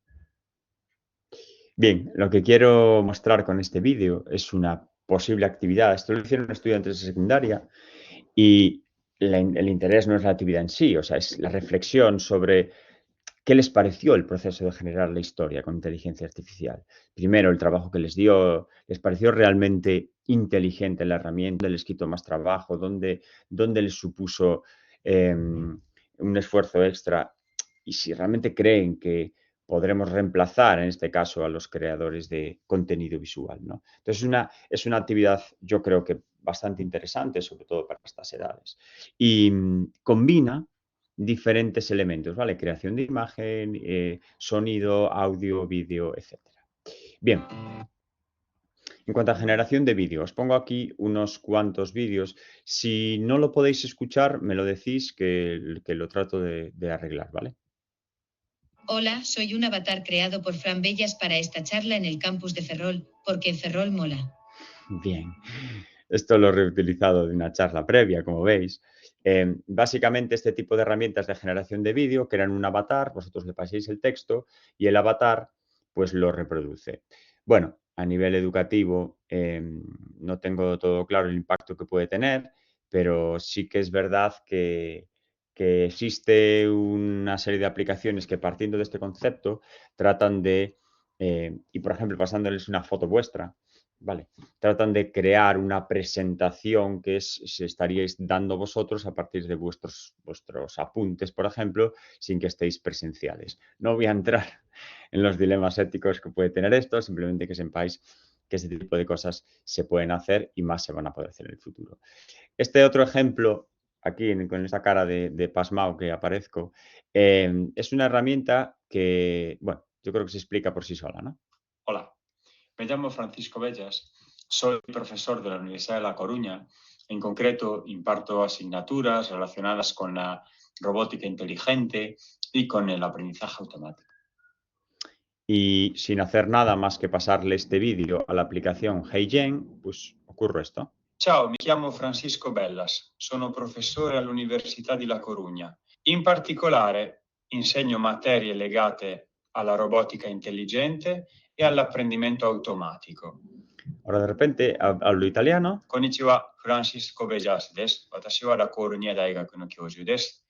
Bien, lo que quiero mostrar con este vídeo es una posible actividad. Esto lo hicieron estudiantes de secundaria y el interés no es la actividad en sí, o sea, es la reflexión sobre qué les pareció el proceso de generar la historia con inteligencia artificial. Primero, el trabajo que les dio, les pareció realmente inteligente la herramienta, les quitó más trabajo, dónde les supuso un esfuerzo extra y si realmente creen que podremos reemplazar, en este caso, a los creadores de contenido visual, ¿no? Entonces, es una actividad, yo creo que bastante interesante, sobre todo para estas edades. Y combina diferentes elementos, ¿vale? Creación de imagen, sonido, audio, vídeo, etcétera. Bien, en cuanto a generación de vídeo, os pongo aquí unos cuantos vídeos. Si no lo podéis escuchar, me lo decís que lo trato de arreglar, ¿vale? Hola, soy un avatar creado por Fran Bellas para esta charla en el campus de Ferrol, porque Ferrol mola. Bien, esto lo he reutilizado de una charla previa, como veis. Básicamente, este tipo de herramientas de generación de vídeo crean un avatar, vosotros le paséis el texto y el avatar pues lo reproduce. Bueno, a nivel educativo no tengo todo claro el impacto que puede tener, pero sí que es verdad que existe una serie de aplicaciones que partiendo de este concepto tratan de, y por ejemplo pasándoles una foto vuestra, ¿vale? Tratan de crear una presentación que se estaríais dando vosotros a partir de vuestros apuntes, por ejemplo, sin que estéis presenciales. No voy a entrar en los dilemas éticos que puede tener esto, simplemente que sepáis que este tipo de cosas se pueden hacer y más se van a poder hacer en el futuro. Este otro ejemplo, aquí con esta cara de pasmao que aparezco, es una herramienta que, bueno, yo creo que se explica por sí sola, ¿no? Hola, me llamo Francisco Bellas, soy profesor de la Universidad de La Coruña. En concreto, imparto asignaturas relacionadas con la robótica inteligente y con el aprendizaje automático. Y sin hacer nada más que pasarle este vídeo a la aplicación HeyGen, pues ocurre esto. Ciao, mi chiamo Francisco Bellas, sono professore all'Università di La Coruña. In particolare insegno materie legate alla robotica intelligente e all'apprendimento automatico. Ahora de repente hablo italiano. Konnichiwa, Francisco Bellas desu. Watashi wa La Coruña Daigaku no kyōjū desu.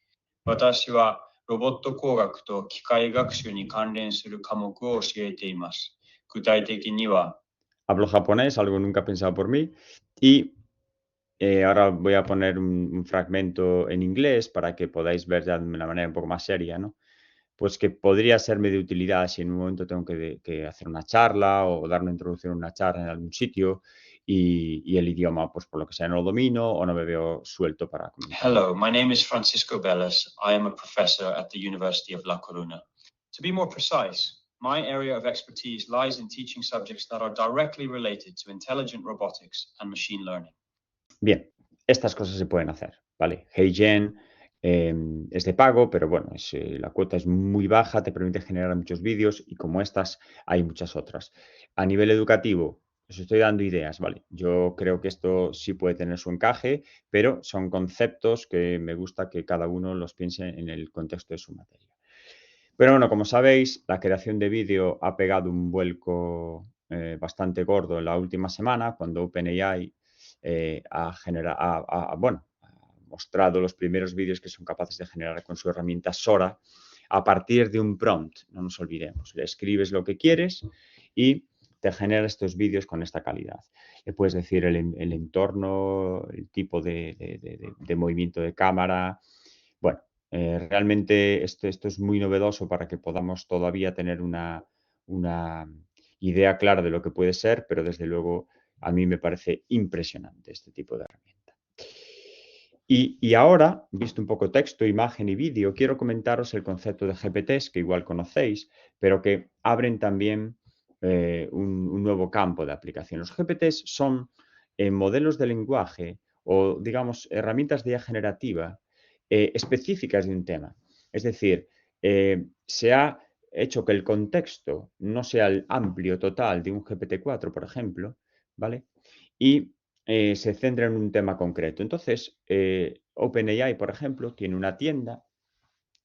Watashi wa ロボット工学と機械学習に関連する科目を教えています。具体的には Hablo japonés, algo nunca pensado por mí. Y ahora voy a poner un fragmento en inglés para que podáis ver ya de una manera un poco más seria, ¿no? Pues que podría serme de utilidad si en un momento tengo que hacer una charla o dar una introducción a una charla en algún sitio y el idioma, pues por lo que sea, no lo domino o no me veo suelto para comunicar. Hello, my name is Francisco Bellas. I am a professor at the University of La Coruña. To be more precise, my area of expertise lies in teaching subjects that are directly related to intelligent robotics and machine learning. Bien, estas cosas se pueden hacer, ¿vale? HeyGen es de pago, pero bueno, la cuota es muy baja, te permite generar muchos vídeos y como estas hay muchas otras. A nivel educativo, os estoy dando ideas, ¿vale? Yo creo que esto sí puede tener su encaje, pero son conceptos que me gusta que cada uno los piense en el contexto de su materia. Pero bueno, como sabéis, la creación de vídeo ha pegado un vuelco bastante gordo en la última semana, cuando OpenAI ha mostrado los primeros vídeos que son capaces de generar con su herramienta Sora a partir de un prompt, no nos olvidemos. Le escribes lo que quieres y te genera estos vídeos con esta calidad. Le puedes decir el entorno, el tipo de movimiento de cámara. Bueno, realmente esto es muy novedoso para que podamos todavía tener una idea clara de lo que puede ser, pero desde luego a mí me parece impresionante este tipo de herramienta. Y ahora, visto un poco texto, imagen y vídeo, quiero comentaros el concepto de GPTs, que igual conocéis, pero que abren también un nuevo campo de aplicación. Los GPTs son modelos de lenguaje o, digamos, herramientas de IA generativa específicas de un tema. Es decir, se ha hecho que el contexto no sea el amplio total de un GPT-4, por ejemplo, ¿vale? Y se centra en un tema concreto. Entonces, OpenAI, por ejemplo, tiene una tienda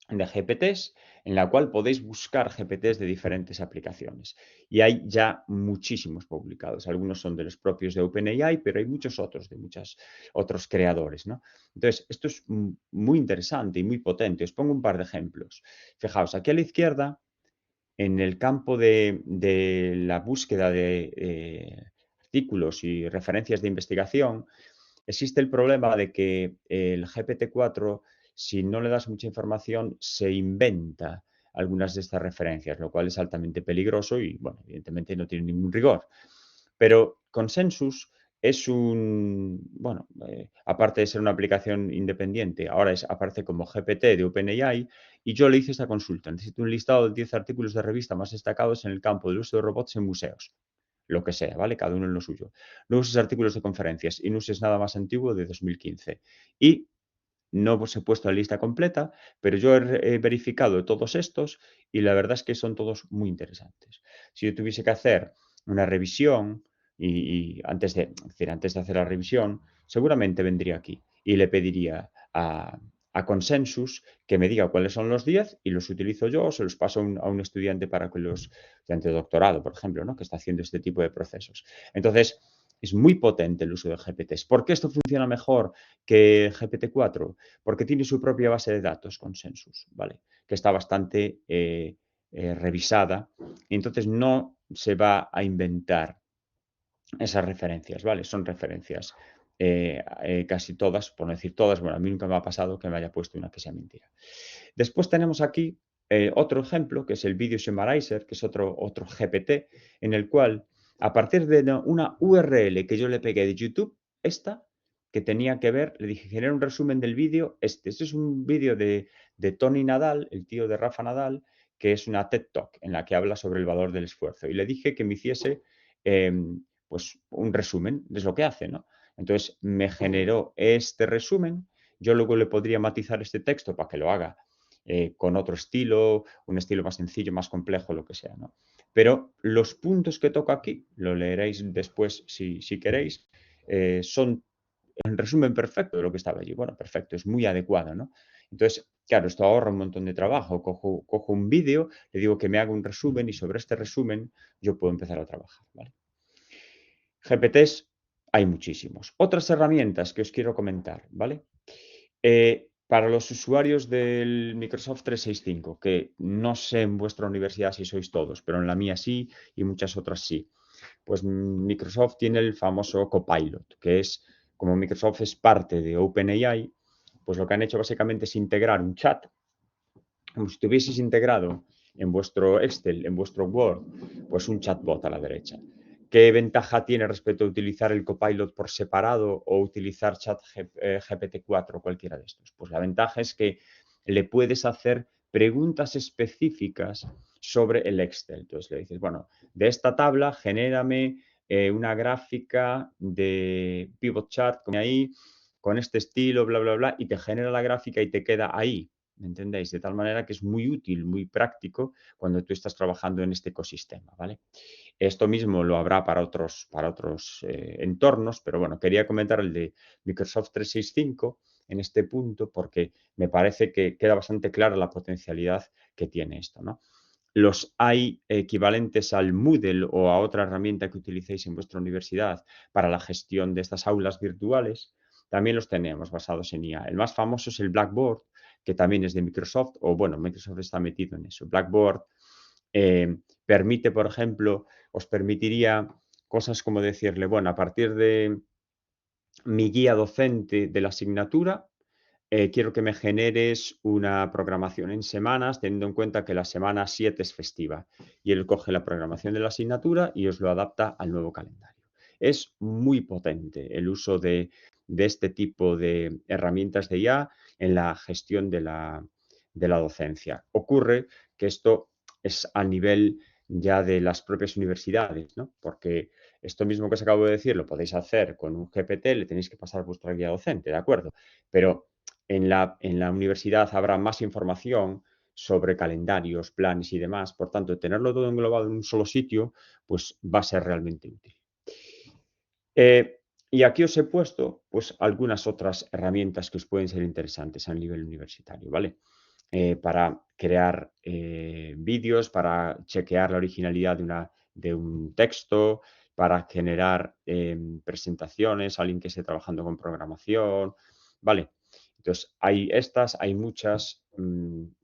de GPTs en la cual podéis buscar GPTs de diferentes aplicaciones. Y hay ya muchísimos publicados. Algunos son de los propios de OpenAI, pero hay muchos otros, de muchos otros creadores, ¿no? Entonces, esto es muy interesante y muy potente. Os pongo un par de ejemplos. Fijaos, aquí a la izquierda, en el campo de la búsqueda de artículos y referencias de investigación, existe el problema de que el GPT-4, si no le das mucha información, se inventa algunas de estas referencias, lo cual es altamente peligroso y, bueno, evidentemente no tiene ningún rigor. Pero Consensus es bueno, aparte de ser una aplicación independiente, ahora aparece como GPT de OpenAI y yo le hice esta consulta. Necesito un listado de 10 artículos de revista más destacados en el campo del uso de robots en museos. Lo que sea, ¿vale? Cada uno en lo suyo. No uses artículos de conferencias y no uses nada más antiguo de 2015. Y no os he puesto la lista completa, pero yo he verificado todos estos y la verdad es que son todos muy interesantes. Si yo tuviese que hacer una revisión y antes de hacer la revisión, seguramente vendría aquí y le pediría a Consensus que me diga cuáles son los 10 y los utilizo yo o se los paso a un estudiante para que estudiante de doctorado, por ejemplo, ¿no? Que está haciendo este tipo de procesos. Entonces, es muy potente el uso de GPTs. ¿Por qué esto funciona mejor que GPT-4? Porque tiene su propia base de datos, Consensus, ¿vale? Que está bastante revisada y entonces no se va a inventar esas referencias, ¿vale? Son referencias casi todas, por no decir todas, bueno, a mí nunca me ha pasado que me haya puesto una que sea mentira. Después tenemos aquí otro ejemplo, que es el Video Summarizer, que es otro GPT, en el cual, a partir de una URL que yo le pegué de YouTube, que tenía que ver, le dije, genera un resumen del vídeo. Este es un vídeo de Tony Nadal, el tío de Rafa Nadal, que es una TED Talk en la que habla sobre el valor del esfuerzo. Y le dije que me hiciese pues un resumen, es lo que hace, ¿no? Entonces me generó este resumen. Yo luego le podría matizar este texto para que lo haga con otro estilo, un estilo más sencillo, más complejo, lo que sea, ¿no? Pero los puntos que toco aquí, lo leeréis después si queréis, son en resumen perfecto de lo que estaba allí. Bueno, perfecto, es muy adecuado, ¿no? Entonces, claro, esto ahorra un montón de trabajo. Cojo un vídeo, le digo que me haga un resumen y sobre este resumen yo puedo empezar a trabajar, ¿vale? GPTs hay muchísimos. Otras herramientas que os quiero comentar, ¿vale? Para los usuarios del Microsoft 365, que no sé en vuestra universidad si sois todos, pero en la mía sí y muchas otras sí. Pues Microsoft tiene el famoso Copilot, que es, como Microsoft es parte de OpenAI, pues lo que han hecho básicamente es integrar un chat, como si tuvieseis integrado en vuestro Excel, en vuestro Word, pues un chatbot a la derecha. ¿Qué ventaja tiene respecto a utilizar el Copilot por separado o utilizar GPT-4 o cualquiera de estos? Pues la ventaja es que le puedes hacer preguntas específicas sobre el Excel. Entonces le dices, bueno, de esta tabla genérame una gráfica de pivot chart con este estilo, bla, bla, bla, y te genera la gráfica y te queda ahí. ¿Me entendéis? De tal manera que es muy útil, muy práctico cuando tú estás trabajando en este ecosistema, ¿vale? Esto mismo lo habrá para otros entornos, pero bueno, quería comentar el de Microsoft 365 en este punto porque me parece que queda bastante clara la potencialidad que tiene esto, ¿no? Los hay equivalentes al Moodle o a otra herramienta que utilicéis en vuestra universidad para la gestión de estas aulas virtuales. También los tenemos basados en IA. El más famoso es el Blackboard, que también es de Microsoft, o bueno, Microsoft está metido en eso. Blackboard permite, por ejemplo, os permitiría cosas como decirle, bueno, a partir de mi guía docente de la asignatura, quiero que me generes una programación en semanas, teniendo en cuenta que la semana 7 es festiva. Y él coge la programación de la asignatura y os lo adapta al nuevo calendario. Es muy potente el uso de de este tipo de herramientas de IA en la gestión de la docencia. Ocurre que esto es a nivel ya de las propias universidades, ¿no? Porque esto mismo que os acabo de decir lo podéis hacer con un GPT, le tenéis que pasar vuestra guía docente, ¿de acuerdo? Pero en la universidad habrá más información sobre calendarios, planes y demás. Por tanto, tenerlo todo englobado en un solo sitio, pues va a ser realmente útil. Y aquí os he puesto pues, algunas otras herramientas que os pueden ser interesantes a nivel universitario, ¿vale? Para crear vídeos, para chequear la originalidad de un texto, para generar presentaciones, alguien que esté trabajando con programación, ¿vale? Entonces, hay muchas,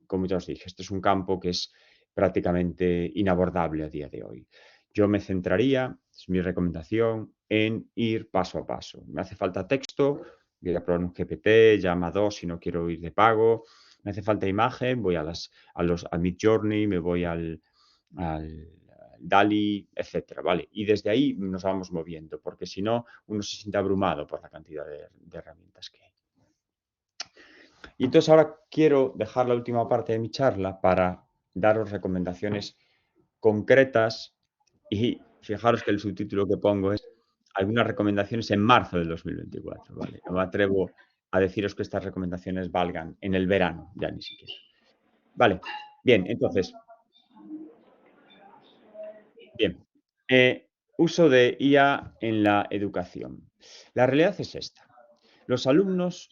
como ya os dije, este es un campo que es prácticamente inabordable a día de hoy. Yo me centraría, es mi recomendación, en ir paso a paso. Me hace falta texto, voy a probar un GPT, llama 2 si no quiero ir de pago. Me hace falta imagen, voy a Midjourney, me voy al DALL-E, etcétera, ¿vale? Y desde ahí nos vamos moviendo, porque si no, uno se siente abrumado por la cantidad de herramientas que hay. Y entonces ahora quiero dejar la última parte de mi charla para daros recomendaciones concretas y fijaros que el subtítulo que pongo es algunas recomendaciones en marzo del 2024, ¿vale? No me atrevo a deciros que estas recomendaciones valgan en el verano, ya ni siquiera. Vale, bien, entonces, bien, uso de IA en la educación. La realidad es esta. Los alumnos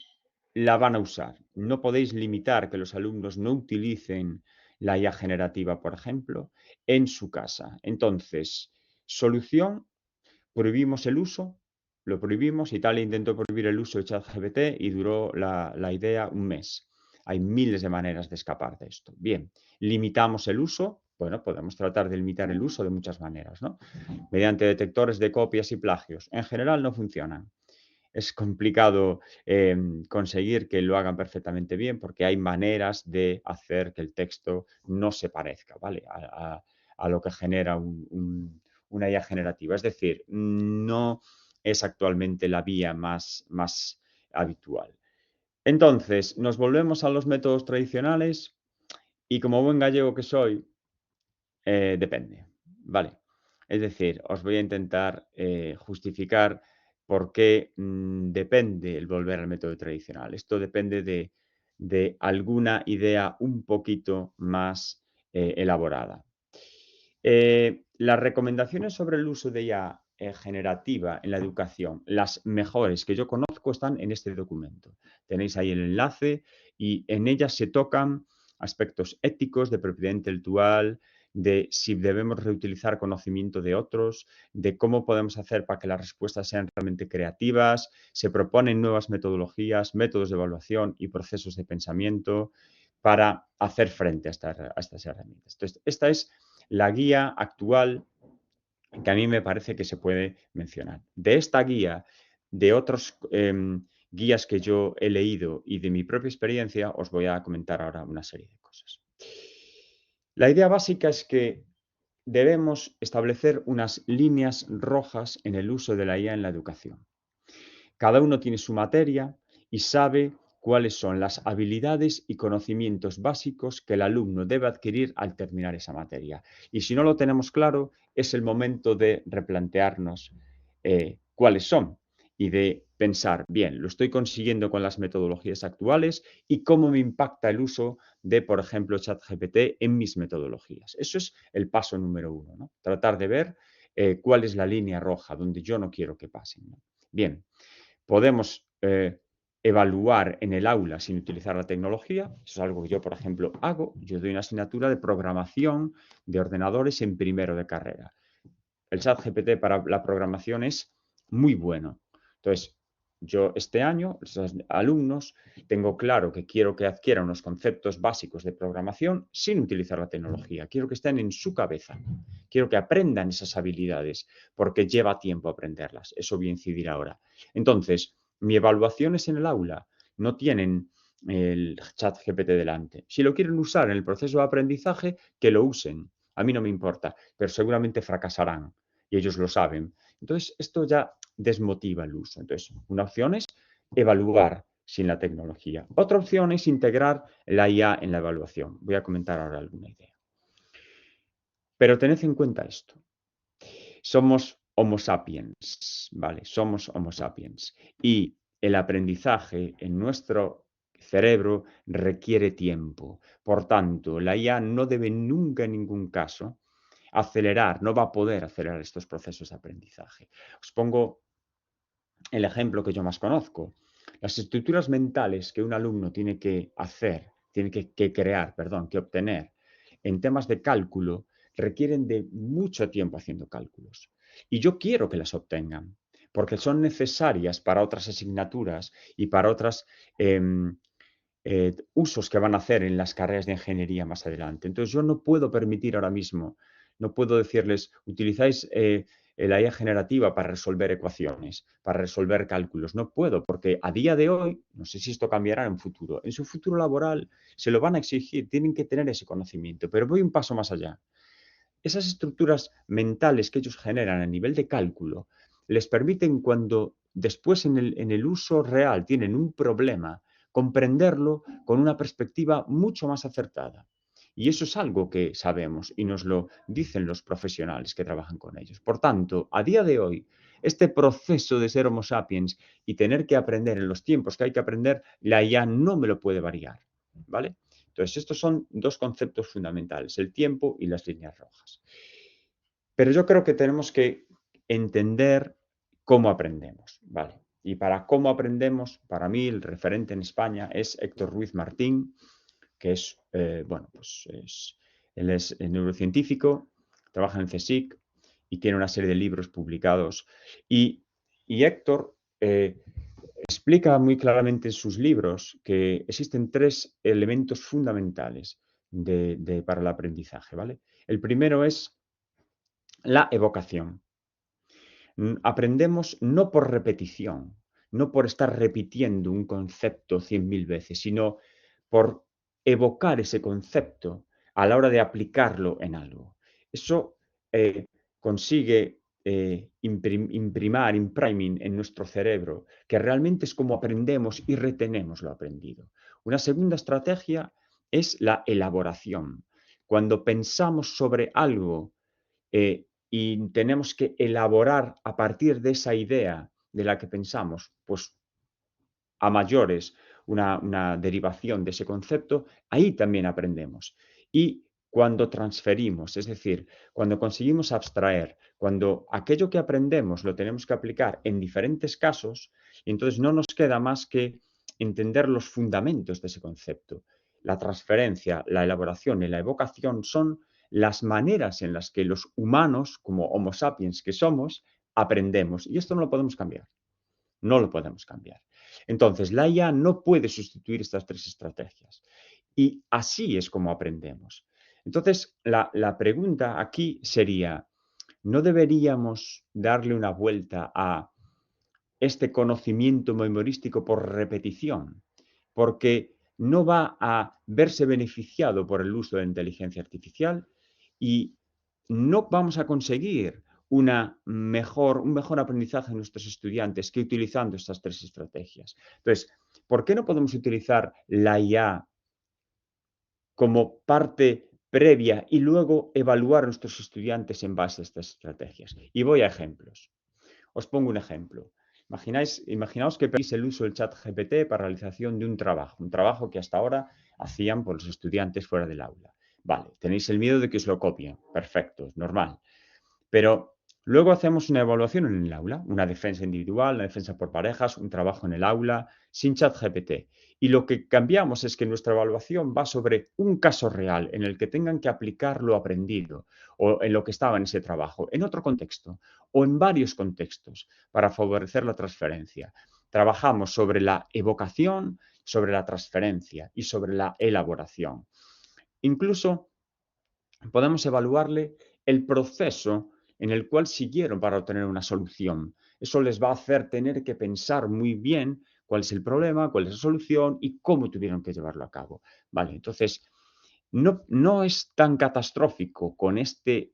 la van a usar. No podéis limitar que los alumnos no utilicen la IA generativa, por ejemplo, en su casa. Entonces, solución, prohibimos el uso, lo prohibimos. Italia intentó prohibir el uso de ChatGPT y duró la idea un mes. Hay miles de maneras de escapar de esto. Bien, limitamos el uso. Bueno, podemos tratar de limitar el uso de muchas maneras, ¿no? Mediante detectores de copias y plagios. En general no funcionan. Es complicado conseguir que lo hagan perfectamente bien porque hay maneras de hacer que el texto no se parezca, ¿vale? A lo que genera una IA generativa. Es decir, no es actualmente la vía más habitual. Entonces, nos volvemos a los métodos tradicionales y como buen gallego que soy, depende, ¿vale? Es decir, os voy a intentar justificar por qué depende el volver al método tradicional. Esto depende de alguna idea un poquito más elaborada. Las recomendaciones sobre el uso de IA generativa en la educación, las mejores que yo conozco, están en este documento. Tenéis ahí el enlace y en ellas se tocan aspectos éticos de propiedad intelectual, de si debemos reutilizar conocimiento de otros, de cómo podemos hacer para que las respuestas sean realmente creativas, se proponen nuevas metodologías, métodos de evaluación y procesos de pensamiento para hacer frente a estas herramientas. Entonces, esta es la guía actual que a mí me parece que se puede mencionar. De esta guía, de otros guías que yo he leído y de mi propia experiencia, os voy a comentar ahora una serie de cosas. La idea básica es que debemos establecer unas líneas rojas en el uso de la IA en la educación. Cada uno tiene su materia y sabe cuáles son las habilidades y conocimientos básicos que el alumno debe adquirir al terminar esa materia. Y si no lo tenemos claro, es el momento de replantearnos cuáles son y de pensar, bien, lo estoy consiguiendo con las metodologías actuales y cómo me impacta el uso de, por ejemplo, ChatGPT en mis metodologías. Eso es el paso número 1, ¿no? Tratar de ver cuál es la línea roja donde yo no quiero que pasen, ¿no? Bien, podemos evaluar en el aula sin utilizar la tecnología. Eso es algo que yo, por ejemplo, hago. Yo doy una asignatura de programación de ordenadores en primero de carrera. El ChatGPT para la programación es muy bueno. Entonces, yo este año, los alumnos, tengo claro que quiero que adquieran unos conceptos básicos de programación sin utilizar la tecnología. Quiero que estén en su cabeza. Quiero que aprendan esas habilidades porque lleva tiempo aprenderlas. Eso voy a incidir ahora. Entonces, mi evaluación es en el aula. No tienen el ChatGPT delante. Si lo quieren usar en el proceso de aprendizaje, que lo usen. A mí no me importa, pero seguramente fracasarán y ellos lo saben. Entonces, esto ya desmotiva el uso. Entonces, una opción es evaluar sin la tecnología. Otra opción es integrar la IA en la evaluación. Voy a comentar ahora alguna idea. Pero tened en cuenta esto. Somos Homo sapiens, ¿vale? Somos Homo sapiens. Y el aprendizaje en nuestro cerebro requiere tiempo. Por tanto, la IA no debe nunca en ningún caso acelerar, no va a poder acelerar estos procesos de aprendizaje. Os pongo el ejemplo que yo más conozco. Las estructuras mentales que un alumno tiene que hacer, tiene que crear, perdón, que obtener en temas de cálculo, requieren de mucho tiempo haciendo cálculos. Y yo quiero que las obtengan, porque son necesarias para otras asignaturas y para otros usos que van a hacer en las carreras de ingeniería más adelante. Entonces yo no puedo permitir ahora mismo, no puedo decirles, utilizáis la IA generativa para resolver ecuaciones, para resolver cálculos. No puedo, porque a día de hoy, no sé si esto cambiará en futuro, en su futuro laboral se lo van a exigir, tienen que tener ese conocimiento. Pero voy un paso más allá. Esas estructuras mentales que ellos generan a nivel de cálculo les permiten cuando después en el uso real tienen un problema, comprenderlo con una perspectiva mucho más acertada. Y eso es algo que sabemos y nos lo dicen los profesionales que trabajan con ellos. Por tanto, a día de hoy, este proceso de ser Homo sapiens y tener que aprender en los tiempos que hay que aprender, la IA no me lo puede variar, ¿vale? Entonces, estos son dos conceptos fundamentales, el tiempo y las líneas rojas. Pero yo creo que tenemos que entender cómo aprendemos, ¿vale? Y para cómo aprendemos, para mí el referente en España es Héctor Ruiz Martín, que es, él es neurocientífico, trabaja en CSIC y tiene una serie de libros publicados. Y Héctor explica muy claramente en sus libros que existen tres elementos fundamentales para el aprendizaje, ¿vale? El primero es la evocación. Aprendemos no por repetición, no por estar repitiendo un concepto 100.000 veces, sino por evocar ese concepto a la hora de aplicarlo en algo. Eso consigue impriming en nuestro cerebro, que realmente es como aprendemos y retenemos lo aprendido. Una segunda estrategia es la elaboración. Cuando pensamos sobre algo y tenemos que elaborar a partir de esa idea de la que pensamos, pues a mayores, una derivación de ese concepto, ahí también aprendemos. Y cuando transferimos, es decir, cuando conseguimos abstraer, cuando aquello que aprendemos lo tenemos que aplicar en diferentes casos, entonces no nos queda más que entender los fundamentos de ese concepto. La transferencia, la elaboración y la evocación son las maneras en las que los humanos, como Homo sapiens que somos, aprendemos. Y esto no lo podemos cambiar. No lo podemos cambiar. Entonces, la IA no puede sustituir estas tres estrategias. Y así es como aprendemos. Entonces, la pregunta aquí sería, ¿no deberíamos darle una vuelta a este conocimiento memorístico por repetición? Porque no va a verse beneficiado por el uso de inteligencia artificial y no vamos a conseguir un mejor aprendizaje de nuestros estudiantes que utilizando estas tres estrategias. Entonces, ¿por qué no podemos utilizar la IA como parte previa y luego evaluar a nuestros estudiantes en base a estas estrategias? Y voy a ejemplos. Os pongo un ejemplo. Imaginaos que pedís el uso del chat GPT para la realización de un trabajo que hasta ahora hacían por los estudiantes fuera del aula. Vale, tenéis el miedo de que os lo copien. Perfecto, es normal. Pero luego hacemos una evaluación en el aula, una defensa individual, una defensa por parejas, un trabajo en el aula, sin chat GPT. Y lo que cambiamos es que nuestra evaluación va sobre un caso real en el que tengan que aplicar lo aprendido o en lo que estaba en ese trabajo, en otro contexto o en varios contextos para favorecer la transferencia. Trabajamos sobre la evocación, sobre la transferencia y sobre la elaboración. Incluso podemos evaluarle el proceso en el cual siguieron para obtener una solución. Eso les va a hacer tener que pensar muy bien cuál es el problema, cuál es la solución y cómo tuvieron que llevarlo a cabo. Vale, entonces, no es tan catastrófico con este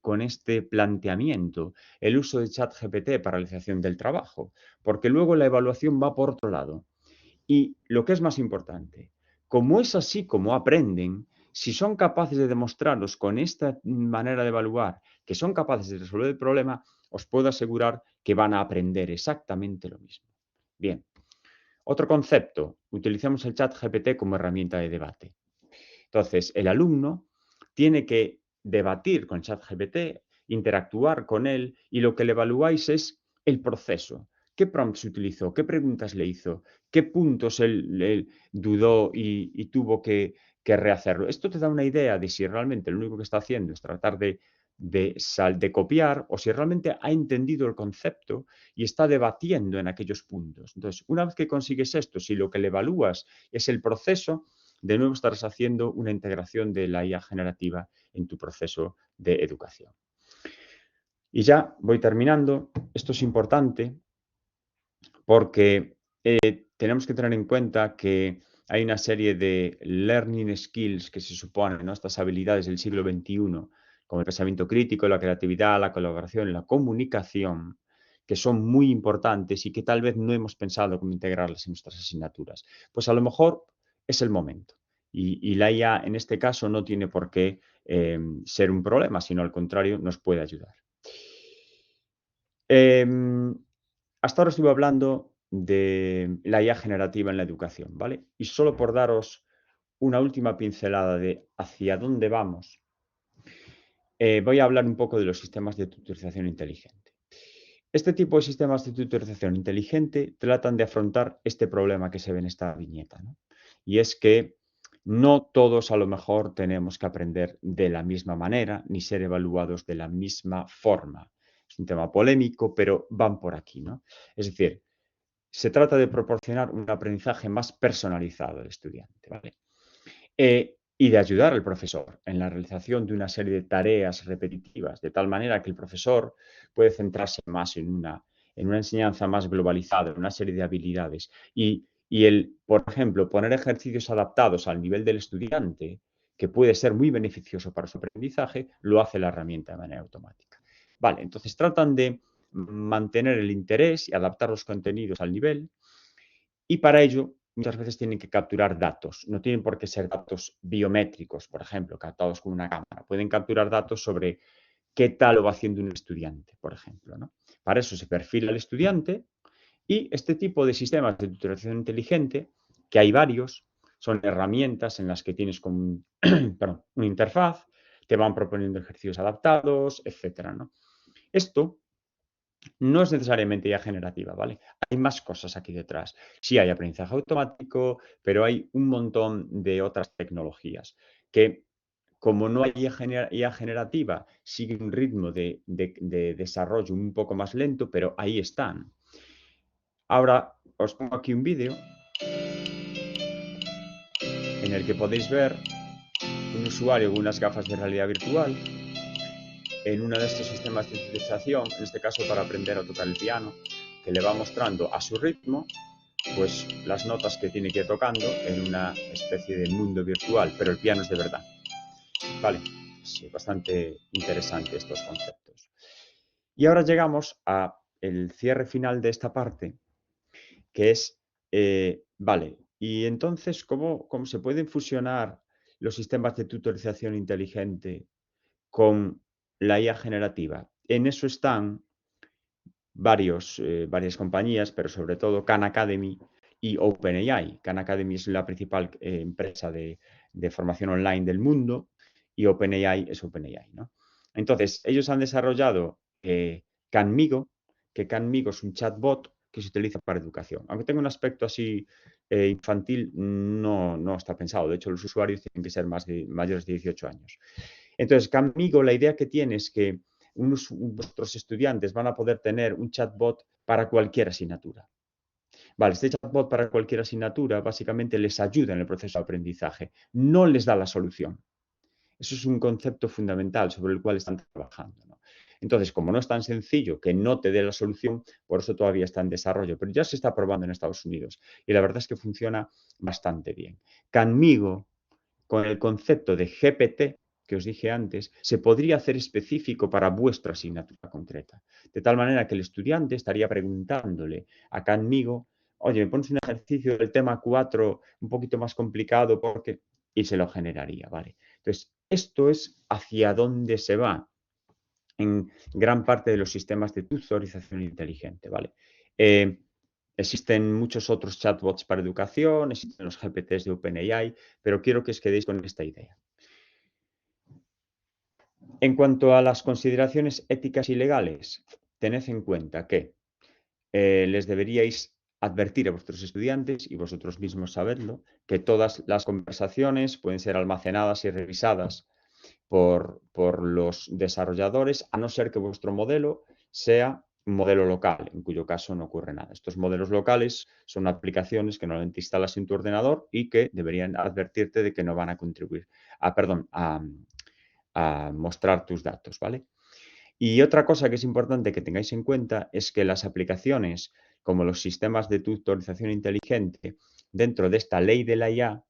planteamiento el uso de ChatGPT para la realización del trabajo, porque luego la evaluación va por otro lado. Y lo que es más importante, como es así como aprenden, si son capaces de demostraros con esta manera de evaluar que son capaces de resolver el problema, os puedo asegurar que van a aprender exactamente lo mismo. Bien, otro concepto, utilizamos el chat GPT como herramienta de debate. Entonces, el alumno tiene que debatir con ChatGPT, interactuar con él y lo que le evaluáis es el proceso. ¿Qué prompts utilizó? ¿Qué preguntas le hizo? ¿Qué puntos él dudó y tuvo que rehacerlo? Esto te da una idea de si realmente lo único que está haciendo es tratar de copiar o si realmente ha entendido el concepto y está debatiendo en aquellos puntos. Entonces, una vez que consigues esto, si lo que le evalúas es el proceso, de nuevo estarás haciendo una integración de la IA generativa en tu proceso de educación. Y ya voy terminando. Esto es importante porque tenemos que tener en cuenta que hay una serie de learning skills que se supone, ¿no? Estas habilidades del siglo XXI, como el pensamiento crítico, la creatividad, la colaboración, la comunicación, que son muy importantes y que tal vez no hemos pensado cómo integrarlas en nuestras asignaturas. Pues a lo mejor es el momento. Y la IA en este caso no tiene por qué ser un problema, sino al contrario, nos puede ayudar. Hasta ahora estuve hablando de la IA generativa en la educación, ¿vale? Y solo por daros una última pincelada de hacia dónde vamos, voy a hablar un poco de los sistemas de tutorización inteligente. Este tipo de sistemas de tutorización inteligente tratan de afrontar este problema que se ve en esta viñeta, ¿no? Y es que no todos a lo mejor tenemos que aprender de la misma manera ni ser evaluados de la misma forma. Es un tema polémico, pero van por aquí, ¿no? Es decir, se trata de proporcionar un aprendizaje más personalizado al estudiante, ¿vale? Y de ayudar al profesor en la realización de una serie de tareas repetitivas, de tal manera que el profesor puede centrarse más en una enseñanza más globalizada, en una serie de habilidades. Y el, por ejemplo, poner ejercicios adaptados al nivel del estudiante, que puede ser muy beneficioso para su aprendizaje, lo hace la herramienta de manera automática. Vale, entonces tratan de mantener el interés y adaptar los contenidos al nivel, y para ello muchas veces tienen que capturar datos. No tienen por qué ser datos biométricos, por ejemplo, captados con una cámara. Pueden capturar datos sobre qué tal lo va haciendo un estudiante, por ejemplo, ¿no? Para eso se perfila el estudiante y este tipo de sistemas de tutorización inteligente, que hay varios, son herramientas en las que tienes como perdón, una interfaz, te van proponiendo ejercicios adaptados, etcétera, ¿no? Esto no es necesariamente IA generativa, ¿vale? Hay más cosas aquí detrás. Sí hay aprendizaje automático, pero hay un montón de otras tecnologías que, como no hay IA generativa, sigue un ritmo de desarrollo un poco más lento, pero ahí están. Ahora os pongo aquí un vídeo en el que podéis ver un usuario con unas gafas de realidad virtual en uno de estos sistemas de utilización, en este caso para aprender a tocar el piano, que le va mostrando a su ritmo pues las notas que tiene que ir tocando en una especie de mundo virtual, pero el piano es de verdad. Vale, sí, bastante interesante estos conceptos. Y ahora llegamos a el cierre final de esta parte, que es, vale, y entonces, ¿cómo se pueden fusionar los sistemas de tutorización inteligente con la IA generativa? En eso están varias compañías, pero sobre todo Khan Academy y OpenAI. Khan Academy es la principal empresa de formación online del mundo y OpenAI es OpenAI, ¿no? Entonces, ellos han desarrollado Khanmigo, que Khanmigo es un chatbot que se utiliza para educación. Aunque tenga un aspecto así infantil, no está pensado. De hecho, los usuarios tienen que ser mayores de 18 años. Entonces, Khanmigo, la idea que tiene es que vuestros estudiantes van a poder tener un chatbot para cualquier asignatura. Vale, este chatbot para cualquier asignatura básicamente les ayuda en el proceso de aprendizaje, no les da la solución. Eso es un concepto fundamental sobre el cual están trabajando, ¿no? Entonces, como no es tan sencillo que no te dé la solución, por eso todavía está en desarrollo, pero ya se está probando en Estados Unidos y la verdad es que funciona bastante bien. Khanmigo, con el concepto de GPT, que os dije antes, se podría hacer específico para vuestra asignatura concreta. De tal manera que el estudiante estaría preguntándole a Khanmigo, oye, me pones un ejercicio del tema 4 un poquito más complicado y se lo generaría, ¿vale? Entonces, esto es hacia dónde se va en gran parte de los sistemas de tutorización inteligente, ¿vale? Existen muchos otros chatbots para educación, existen los GPTs de OpenAI, pero quiero que os quedéis con esta idea. En cuanto a las consideraciones éticas y legales, tened en cuenta que les deberíais advertir a vuestros estudiantes, y vosotros mismos sabedlo, que todas las conversaciones pueden ser almacenadas y revisadas por los desarrolladores, a no ser que vuestro modelo sea un modelo local, en cuyo caso no ocurre nada. Estos modelos locales son aplicaciones que normalmente instalas en tu ordenador y que deberían advertirte de que no van a contribuir, a mostrar tus datos, ¿vale? Y otra cosa que es importante que tengáis en cuenta es que las aplicaciones, como los sistemas de tutorización inteligente, dentro de esta ley de la IA,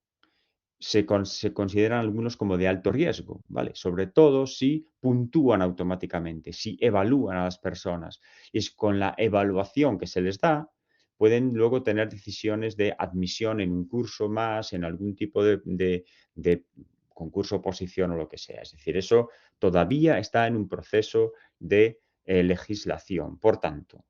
se consideran algunos como de alto riesgo, ¿vale? Sobre todo si puntúan automáticamente, si evalúan a las personas. Y es con la evaluación que se les da, pueden luego tener decisiones de admisión en un curso más, en algún tipo de concurso, oposición o lo que sea. Es decir, eso todavía está en un proceso de legislación. Por tanto,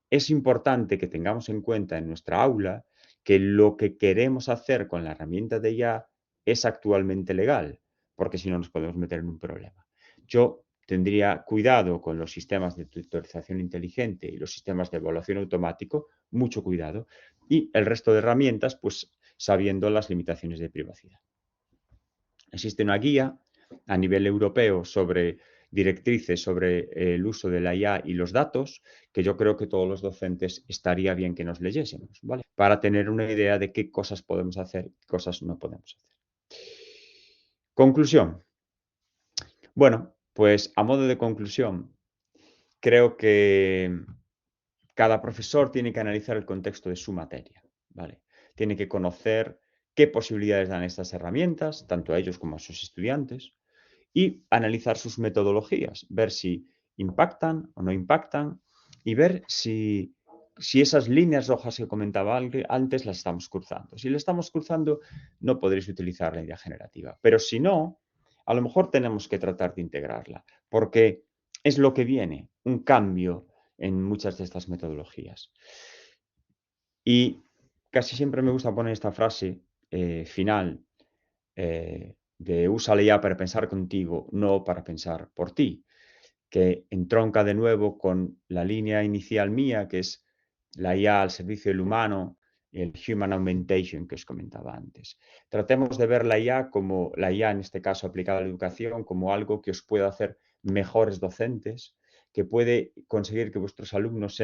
es importante que tengamos en cuenta en nuestra aula que lo que queremos hacer con la herramienta de IA es actualmente legal, porque si no nos podemos meter en un problema. Yo tendría cuidado con los sistemas de tutorización inteligente y los sistemas de evaluación automático, mucho cuidado, y el resto de herramientas, pues sabiendo las limitaciones de privacidad. Existe una guía a nivel europeo sobre directrices sobre el uso de la IA y los datos, que yo creo que todos los docentes estaría bien que nos leyésemos, ¿vale? Para tener una idea de qué cosas podemos hacer y qué cosas no podemos hacer. Conclusión. Bueno, pues a modo de conclusión, creo que cada profesor tiene que analizar el contexto de su materia, ¿vale? Tiene que conocer qué posibilidades dan estas herramientas, tanto a ellos como a sus estudiantes, y analizar sus metodologías, ver si impactan o no impactan y ver si esas líneas rojas que comentaba antes las estamos cruzando. Si las estamos cruzando, no podréis utilizar la idea generativa, pero si no, a lo mejor tenemos que tratar de integrarla, porque es lo que viene, un cambio en muchas de estas metodologías. Y casi siempre me gusta poner esta frase final de usa la IA para pensar contigo, no para pensar por ti, que entronca de nuevo con la línea inicial mía, que es la IA al servicio del humano y el Human Augmentation que os comentaba antes. Tratemos de ver la IA como, la IA en este caso aplicada a la educación, como algo que os pueda hacer mejores docentes, que puede conseguir que vuestros alumnos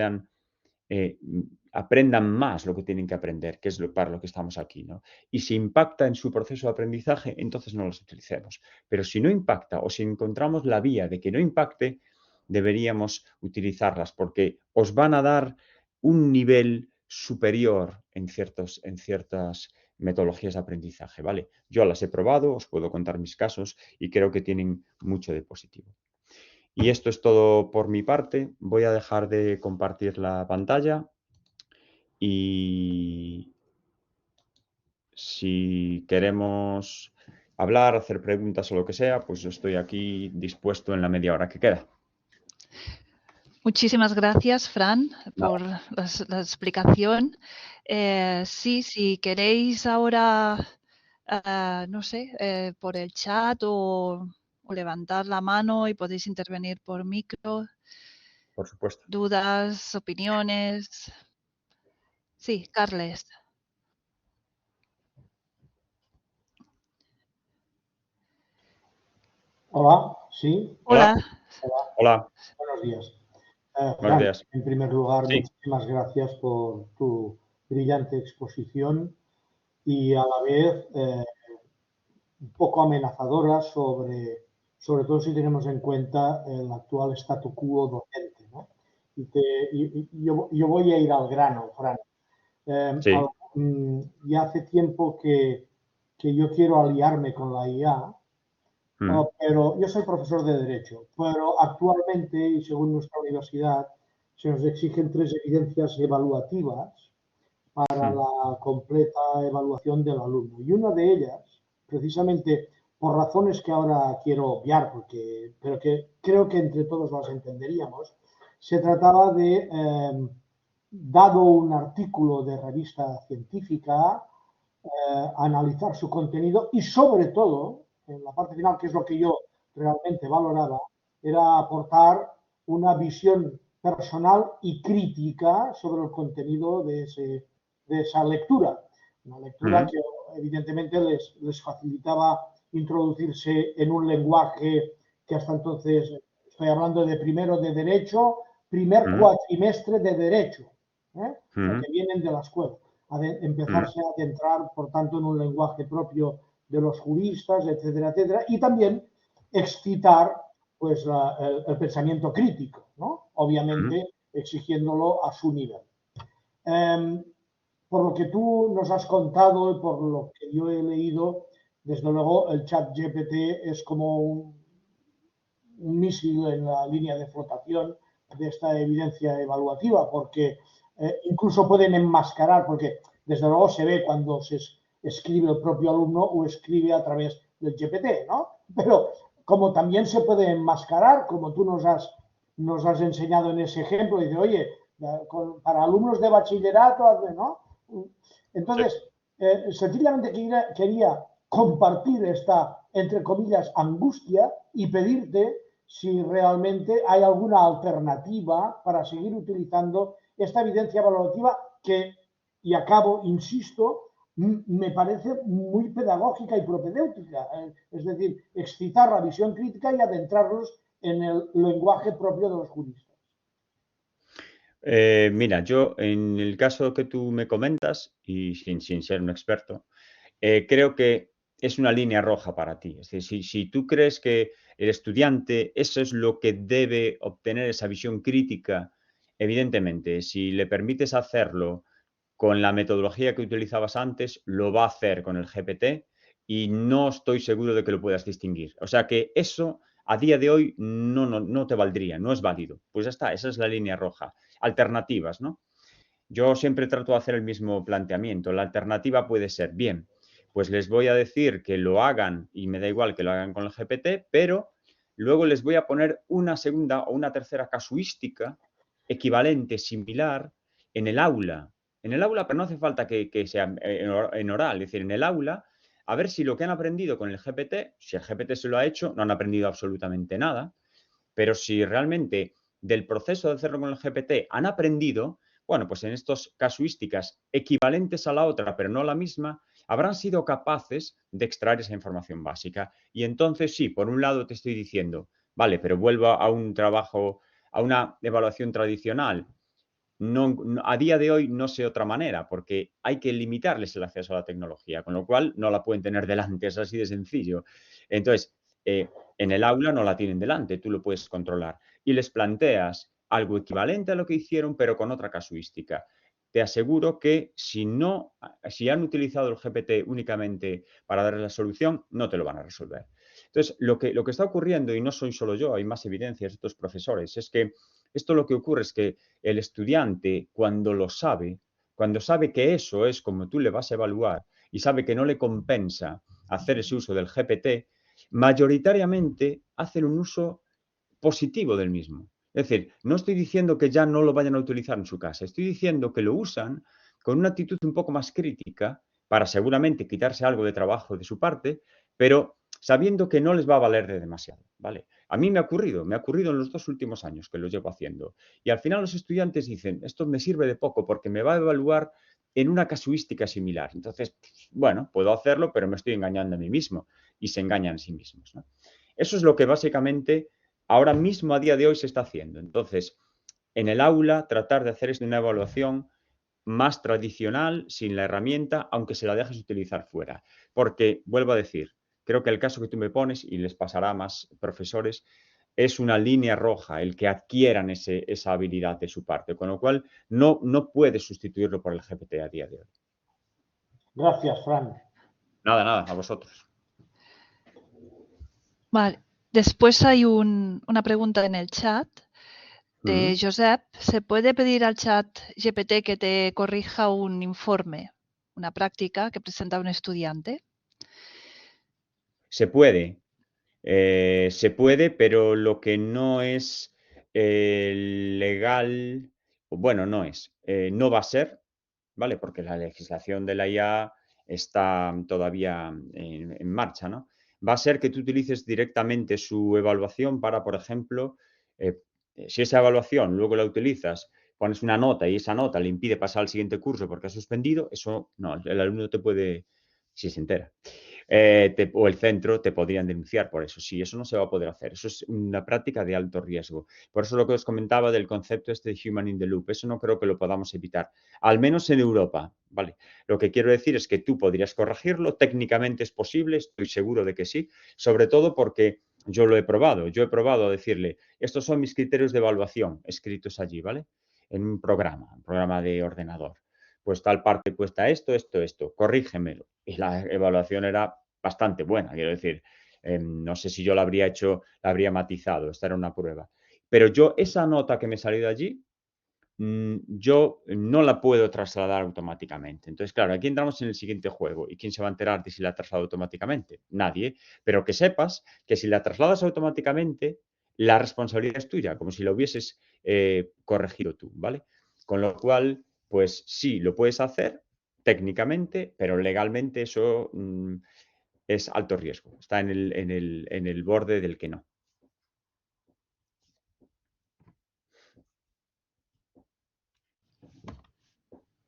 aprendan más lo que tienen que aprender, que es para lo que estamos aquí, ¿no? Y si impacta en su proceso de aprendizaje, entonces no los utilicemos. Pero si no impacta o si encontramos la vía de que no impacte, deberíamos utilizarlas porque os van a dar un nivel superior en ciertas metodologías de aprendizaje, ¿vale? Yo las he probado, os puedo contar mis casos y creo que tienen mucho de positivo. Y esto es todo por mi parte. Voy a dejar de compartir la pantalla y si queremos hablar, hacer preguntas o lo que sea, pues yo estoy aquí dispuesto en la media hora que queda. Muchísimas gracias, Fran, por la explicación. Sí, si queréis ahora, no sé, por el chat o levantar la mano y podéis intervenir por micro. Por supuesto. Dudas, opiniones. Sí, Carles. Hola, ¿sí? Hola. Hola. Buenos días. Buenos días. En primer lugar, sí. Muchísimas gracias por tu brillante exposición y a la vez un poco amenazadora sobre todo si tenemos en cuenta el actual statu quo docente, ¿no? Yo voy a ir al grano, Fran. Sí. Ya hace tiempo que yo quiero aliarme con la IA, pero yo soy profesor de Derecho, pero actualmente, y según nuestra universidad, se nos exigen 3 evidencias evaluativas para la completa evaluación del alumno. Y una de ellas, precisamente por razones que ahora quiero obviar, pero que creo que entre todos las entenderíamos, se trataba de, dado un artículo de revista científica, analizar su contenido y sobre todo, en la parte final, que es lo que yo realmente valoraba, era aportar una visión personal y crítica sobre el contenido de esa lectura. Una lectura que evidentemente les facilitaba introducirse en un lenguaje que hasta entonces, estoy hablando de primero de Derecho, primer cuatrimestre de Derecho, que vienen de la escuela. Empezarse a adentrar, por tanto, en un lenguaje propio de los juristas, etcétera, etcétera, y también excitar pues, el pensamiento crítico, ¿no? Obviamente exigiéndolo a su nivel. Por lo que tú nos has contado y por lo que yo he leído, desde luego el ChatGPT es como un misil en la línea de flotación de esta evidencia evaluativa, porque incluso pueden enmascarar, porque desde luego se ve cuando se escribe el propio alumno o escribe a través del GPT, ¿no? Pero como también se puede enmascarar, como tú nos has enseñado en ese ejemplo, dice, oye, para alumnos de bachillerato, ¿no? Entonces, sencillamente quería compartir esta, entre comillas, angustia y pedirte si realmente hay alguna alternativa para seguir utilizando esta evidencia evaluativa que, y acabo, insisto, me parece muy pedagógica y propedéutica. Es decir, excitar la visión crítica y adentrarlos en el lenguaje propio de los juristas. Mira, yo en el caso que tú me comentas, y sin ser un experto, creo que es una línea roja para ti. Es decir, si tú crees que el estudiante, eso es lo que debe obtener, esa visión crítica, evidentemente, si le permites hacerlo con la metodología que utilizabas antes, lo va a hacer con el GPT y no estoy seguro de que lo puedas distinguir. O sea que eso a día de hoy no te valdría, no es válido. Pues ya está, esa es la línea roja. Alternativas, ¿no? Yo siempre trato de hacer el mismo planteamiento. La alternativa puede ser, bien, pues les voy a decir que lo hagan y me da igual que lo hagan con el GPT, pero luego les voy a poner una segunda o una tercera casuística equivalente, similar, en el aula. En el aula, pero no hace falta que sea en oral, es decir, en el aula, a ver si lo que han aprendido con el GPT, si el GPT se lo ha hecho, no han aprendido absolutamente nada, pero si realmente del proceso de hacerlo con el GPT han aprendido, bueno, pues en estas casuísticas equivalentes a la otra, pero no la misma, habrán sido capaces de extraer esa información básica. Y entonces sí, por un lado te estoy diciendo, vale, pero vuelvo a un trabajo, a una evaluación tradicional. A día de hoy no sé otra manera, porque hay que limitarles el acceso a la tecnología, con lo cual no la pueden tener delante, es así de sencillo. Entonces, en el aula no la tienen delante, tú lo puedes controlar. Y les planteas algo equivalente a lo que hicieron, pero con otra casuística. Te aseguro que si han utilizado el GPT únicamente para darle la solución, no te lo van a resolver. Entonces, lo que está ocurriendo, y no soy solo yo, hay más evidencias de estos profesores, es que esto lo que ocurre es que el estudiante, cuando sabe que eso es como tú le vas a evaluar y sabe que no le compensa hacer ese uso del GPT, mayoritariamente hacen un uso positivo del mismo. Es decir, no estoy diciendo que ya no lo vayan a utilizar en su casa, estoy diciendo que lo usan con una actitud un poco más crítica para seguramente quitarse algo de trabajo de su parte, pero sabiendo que no les va a valer de demasiado, ¿vale? A mí me ha ocurrido en los 2 últimos años que lo llevo haciendo. Y al final los estudiantes dicen, esto me sirve de poco porque me va a evaluar en una casuística similar. Entonces, bueno, puedo hacerlo, pero me estoy engañando a mí mismo. Y se engañan a sí mismos, ¿no? Eso es lo que básicamente ahora mismo, a día de hoy, se está haciendo. Entonces, en el aula, tratar de hacer una evaluación más tradicional, sin la herramienta, aunque se la dejes utilizar fuera. Porque, vuelvo a decir, creo que el caso que tú me pones, y les pasará a más profesores, es una línea roja el que adquieran esa habilidad de su parte, con lo cual no puedes sustituirlo por el GPT a día de hoy. Gracias, Fran. Nada, a vosotros. Vale. Después hay una pregunta en el chat de Josep, ¿se puede pedir al chat GPT que te corrija un informe, una práctica que presenta un estudiante? Se puede, pero lo que no es legal, bueno, no va a ser, ¿vale? Porque la legislación de la IA está todavía en marcha, ¿no? Va a ser que tú utilices directamente su evaluación para, por ejemplo, si esa evaluación luego la utilizas, pones una nota y esa nota le impide pasar al siguiente curso porque ha suspendido, eso no, el alumno te puede, si se entera, o el centro te podrían denunciar por eso. Sí, eso no se va a poder hacer. Eso es una práctica de alto riesgo. Por eso lo que os comentaba del concepto este de human in the loop, eso no creo que lo podamos evitar, al menos en Europa, ¿vale? Lo que quiero decir es que tú podrías corregirlo, técnicamente es posible, estoy seguro de que sí, sobre todo porque yo lo he probado. Yo he probado a decirle, estos son mis criterios de evaluación escritos allí, ¿vale? En un programa de ordenador. Pues tal parte cuesta esto, corrígemelo. Y la evaluación era bastante buena, quiero decir, no sé si yo la habría matizado, esta era una prueba. Pero yo esa nota que me salió de allí, yo no la puedo trasladar automáticamente. Entonces, claro, aquí entramos en el siguiente juego. ¿Y quién se va a enterar de si la traslado automáticamente? Nadie. Pero que sepas que si la trasladas automáticamente, la responsabilidad es tuya, como si lo hubieses corregido tú, ¿vale? Con lo cual, pues sí, lo puedes hacer técnicamente, pero legalmente eso es alto riesgo. Está en el borde del que no.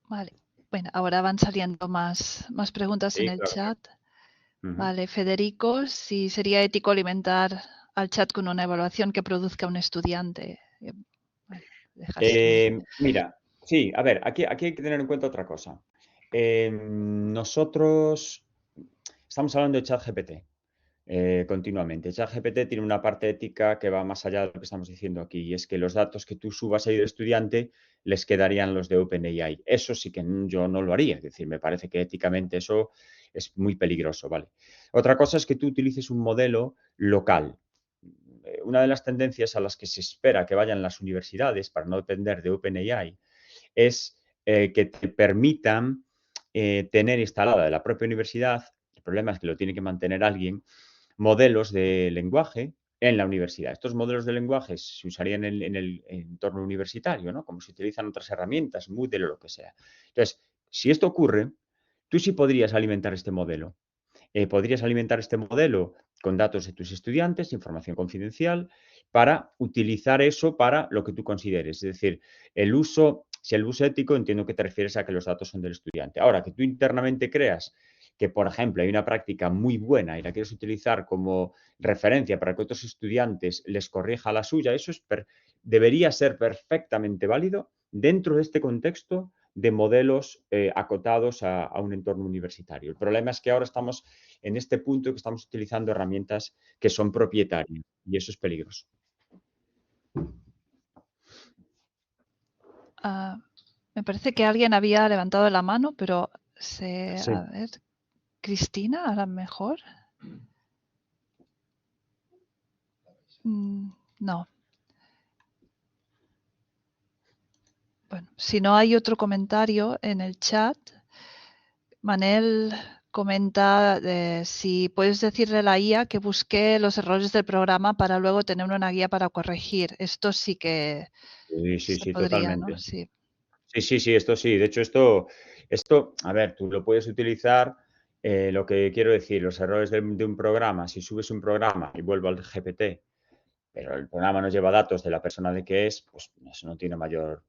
Vale. Bueno, ahora van saliendo más preguntas Sí, en el claro. chat. Vale, Federico, si sería ético alimentar al chat con una evaluación que produzca un estudiante. Bueno, Mira, sí, a ver, aquí hay que tener en cuenta otra cosa. Nosotros estamos hablando de ChatGPT continuamente. ChatGPT tiene una parte ética que va más allá de lo que estamos diciendo aquí, y es que los datos que tú subas ahí del estudiante les quedarían los de OpenAI. Eso sí que yo no lo haría, es decir, me parece que éticamente eso es muy peligroso, ¿vale? Otra cosa es que tú utilices un modelo local. Una de las tendencias a las que se espera que vayan las universidades para no depender de OpenAI es que te permitan tener instalada de la propia universidad, el problema es que lo tiene que mantener alguien, modelos de lenguaje en la universidad. Estos modelos de lenguaje se usarían en el entorno universitario, ¿no? Como se utilizan otras herramientas, Moodle o lo que sea. Entonces, si esto ocurre, tú sí podrías alimentar este modelo. Podrías alimentar este modelo con datos de tus estudiantes, información confidencial, para utilizar eso para lo que tú consideres. Es decir, si el uso ético entiendo que te refieres a que los datos son del estudiante. Ahora, que tú internamente creas que, por ejemplo, hay una práctica muy buena y la quieres utilizar como referencia para que otros estudiantes les corrija la suya, eso debería ser perfectamente válido dentro de este contexto de modelos acotados a un entorno universitario. El problema es que ahora estamos en este punto que estamos utilizando herramientas que son propietarias y eso es peligroso. Me parece que alguien había levantado la mano, pero Sí. a ver, Cristina, a lo mejor. No. Bueno, si no hay otro comentario en el chat, Manel comenta si puedes decirle a la IA que busque los errores del programa para luego tener una guía para corregir. Esto sí que Sí, podría, totalmente. ¿no? Sí. Sí, esto sí. De hecho, esto, a ver, tú lo puedes utilizar. Lo que quiero decir, los errores de un programa, si subes un programa y vuelvo al GPT, pero el programa no lleva datos de la persona de que es, pues eso no tiene mayor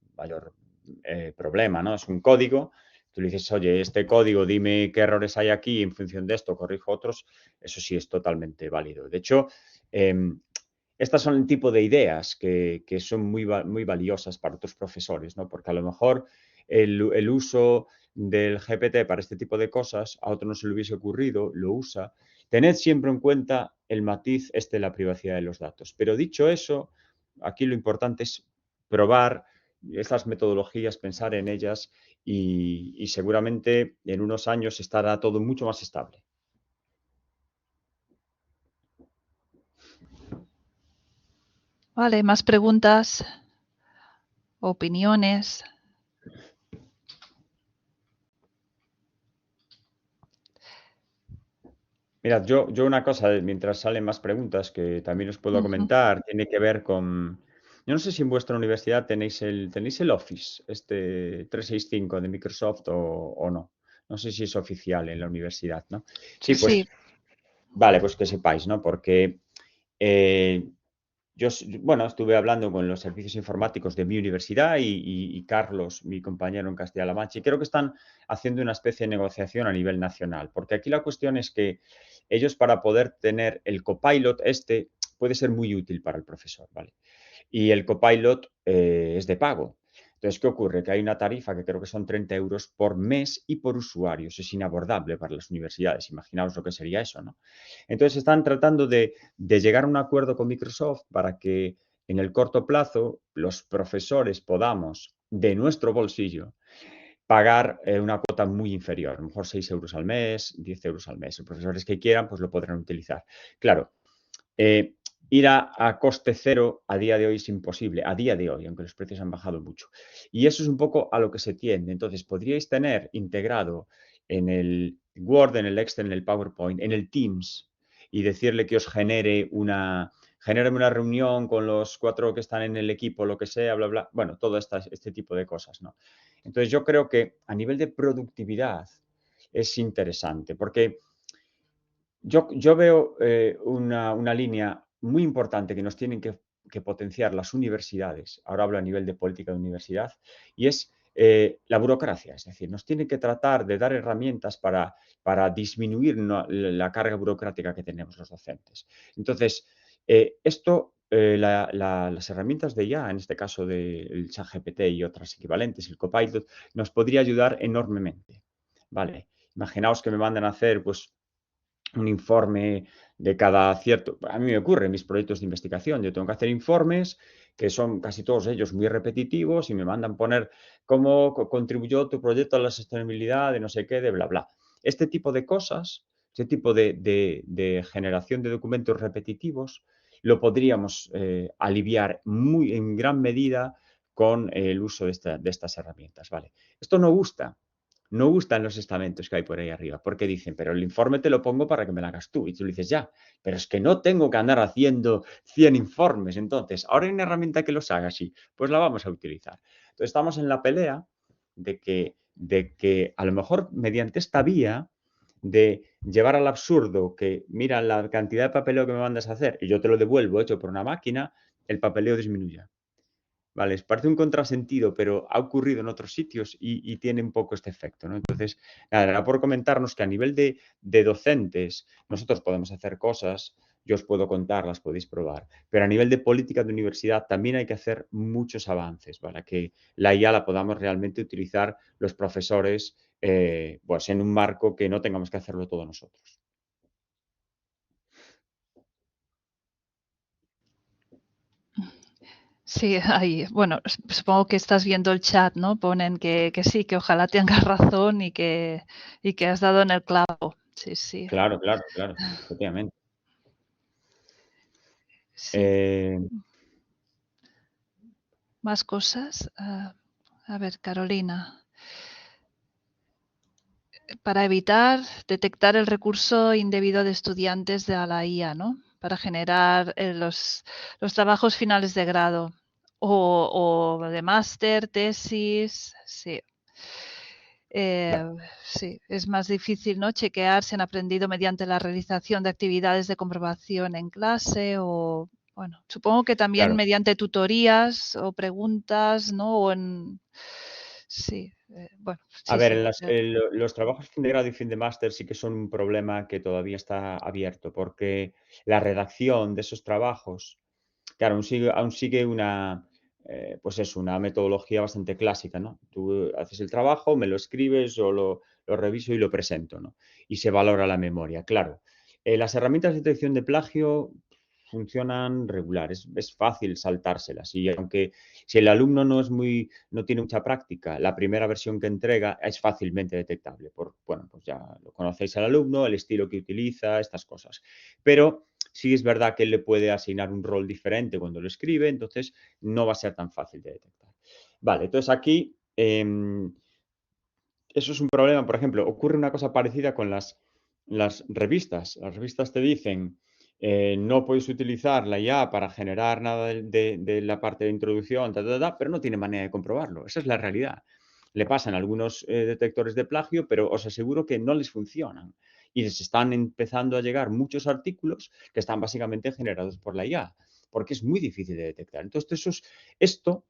problema, ¿no? Es un código. Tú le dices, oye, este código, dime qué errores hay aquí, en función de esto corrijo otros. Eso sí es totalmente válido. De hecho, estas son el tipo de ideas que son muy valiosas para otros profesores, ¿no? Porque a lo mejor el uso del GPT para este tipo de cosas a otro no se le hubiese ocurrido, lo usa. Tened siempre en cuenta el matiz de la privacidad de los datos. Pero dicho eso, aquí lo importante es probar estas metodologías, pensar en ellas y seguramente en unos años estará todo mucho más estable. Vale, más preguntas. opiniones. Mirad, yo una cosa, mientras salen más preguntas que también os puedo comentar, tiene que ver con... Yo no sé si en vuestra universidad tenéis el Office, este 365 de Microsoft o no. No sé si es oficial en la universidad, ¿no? Sí, pues, Sí, vale, pues que sepáis, ¿no? Porque bueno, estuve hablando con los servicios informáticos de mi universidad y Carlos, mi compañero en Castilla-La Mancha, y creo que están haciendo una especie de negociación a nivel nacional, porque aquí la cuestión es que ellos para poder tener el copilot puede ser muy útil para el profesor, ¿vale? Y el copilot es de pago. Entonces, ¿qué ocurre? Que hay una tarifa que creo que son 30 euros por mes y por usuario. Eso es inabordable para las universidades. Imaginaos lo que sería eso, ¿no? Entonces, están tratando de llegar a un acuerdo con Microsoft para que en el corto plazo los profesores podamos, de nuestro bolsillo, pagar una cuota muy inferior, a lo mejor 6 euros al mes, 10 euros al mes. Los profesores que quieran, pues lo podrán utilizar. Claro, ir a coste cero a día de hoy es imposible, a día de hoy, aunque los precios han bajado mucho. Y eso es un poco a lo que se tiende. Entonces, podríais tener integrado en el Word, en el Excel, en el PowerPoint, en el Teams, y decirle que os genéreme una reunión con los 4 que están en el equipo, lo que sea, bla, bla. Bueno, todo este tipo de cosas, ¿no? Entonces, yo creo que a nivel de productividad es interesante, porque yo veo una línea muy importante que nos tienen que potenciar las universidades, ahora hablo a nivel de política de universidad, y es la burocracia, es decir, nos tienen que tratar de dar herramientas para disminuir la carga burocrática que tenemos los docentes. Entonces, las herramientas de IA, en este caso del ChatGPT y otras equivalentes, el Copilot, nos podría ayudar enormemente. ¿Vale? Imaginaos que me mandan a hacer, pues, un informe de cada cierto... A mí me ocurre en mis proyectos de investigación. Yo tengo que hacer informes que son casi todos ellos muy repetitivos y me mandan poner cómo contribuyó tu proyecto a la sostenibilidad de no sé qué, de bla, bla. Este tipo de cosas, este tipo de generación de documentos repetitivos, lo podríamos aliviar en gran medida con el uso de estas herramientas. ¿Vale? Esto no gustan los estamentos que hay por ahí arriba, porque dicen, pero el informe te lo pongo para que me lo hagas tú. Y tú le dices, ya, pero es que no tengo que andar haciendo 100 informes. Entonces, ahora hay una herramienta que los haga así, pues la vamos a utilizar. Entonces, estamos en la pelea de que a lo mejor mediante esta vía de llevar al absurdo que, mira, la cantidad de papeleo que me mandas a hacer y yo te lo devuelvo hecho por una máquina, el papeleo disminuya. Vale, parece un contrasentido, pero ha ocurrido en otros sitios y tiene un poco este efecto, ¿no? Entonces, nada, era por comentarnos que a nivel de docentes nosotros podemos hacer cosas, yo os puedo contar, las podéis probar, pero a nivel de política de universidad también hay que hacer muchos avances para que la IA la podamos realmente utilizar los profesores pues en un marco que no tengamos que hacerlo todos nosotros. sí, ahí. Bueno, supongo que estás viendo el chat, ¿no? Ponen que sí, que ojalá tengas razón y que has dado en el clavo. Sí, sí. Claro, claro, claro, efectivamente. Sí. Más cosas. A ver, Carolina. Para evitar detectar el recurso indebido de estudiantes de la IA, ¿no? Para generar los trabajos finales de grado o de máster, tesis, sí. Sí, es más difícil, ¿no? Chequear si han aprendido mediante la realización de actividades de comprobación en clase o, bueno, supongo que también Claro. mediante tutorías o preguntas, ¿no? O en... Sí, bueno. A Sí, ver, sí. los trabajos fin de grado y fin de máster sí que son un problema que todavía está abierto, porque la redacción de esos trabajos, claro, aún sigue pues es una metodología bastante clásica, ¿no? Tú haces el trabajo, me lo escribes, yo lo reviso y lo presento, ¿no? Y se valora la memoria, claro. Las herramientas de detección de plagio funcionan regular, es fácil saltárselas y aunque si el alumno no tiene mucha práctica, la primera versión que entrega es fácilmente detectable. Bueno, pues ya lo conocéis al alumno, el estilo que utiliza, estas cosas. Pero sí es verdad que él le puede asignar un rol diferente cuando lo escribe, entonces no va a ser tan fácil de detectar. Vale, entonces aquí eso es un problema. Por ejemplo, ocurre una cosa parecida con las revistas. Las revistas te dicen, no puedes utilizar la IA para generar nada de la parte de introducción, pero no tiene manera de comprobarlo. Esa es la realidad. Le pasan algunos detectores de plagio, pero os aseguro que no les funcionan. Y les están empezando a llegar muchos artículos que están básicamente generados por la IA, porque es muy difícil de detectar. Entonces, esto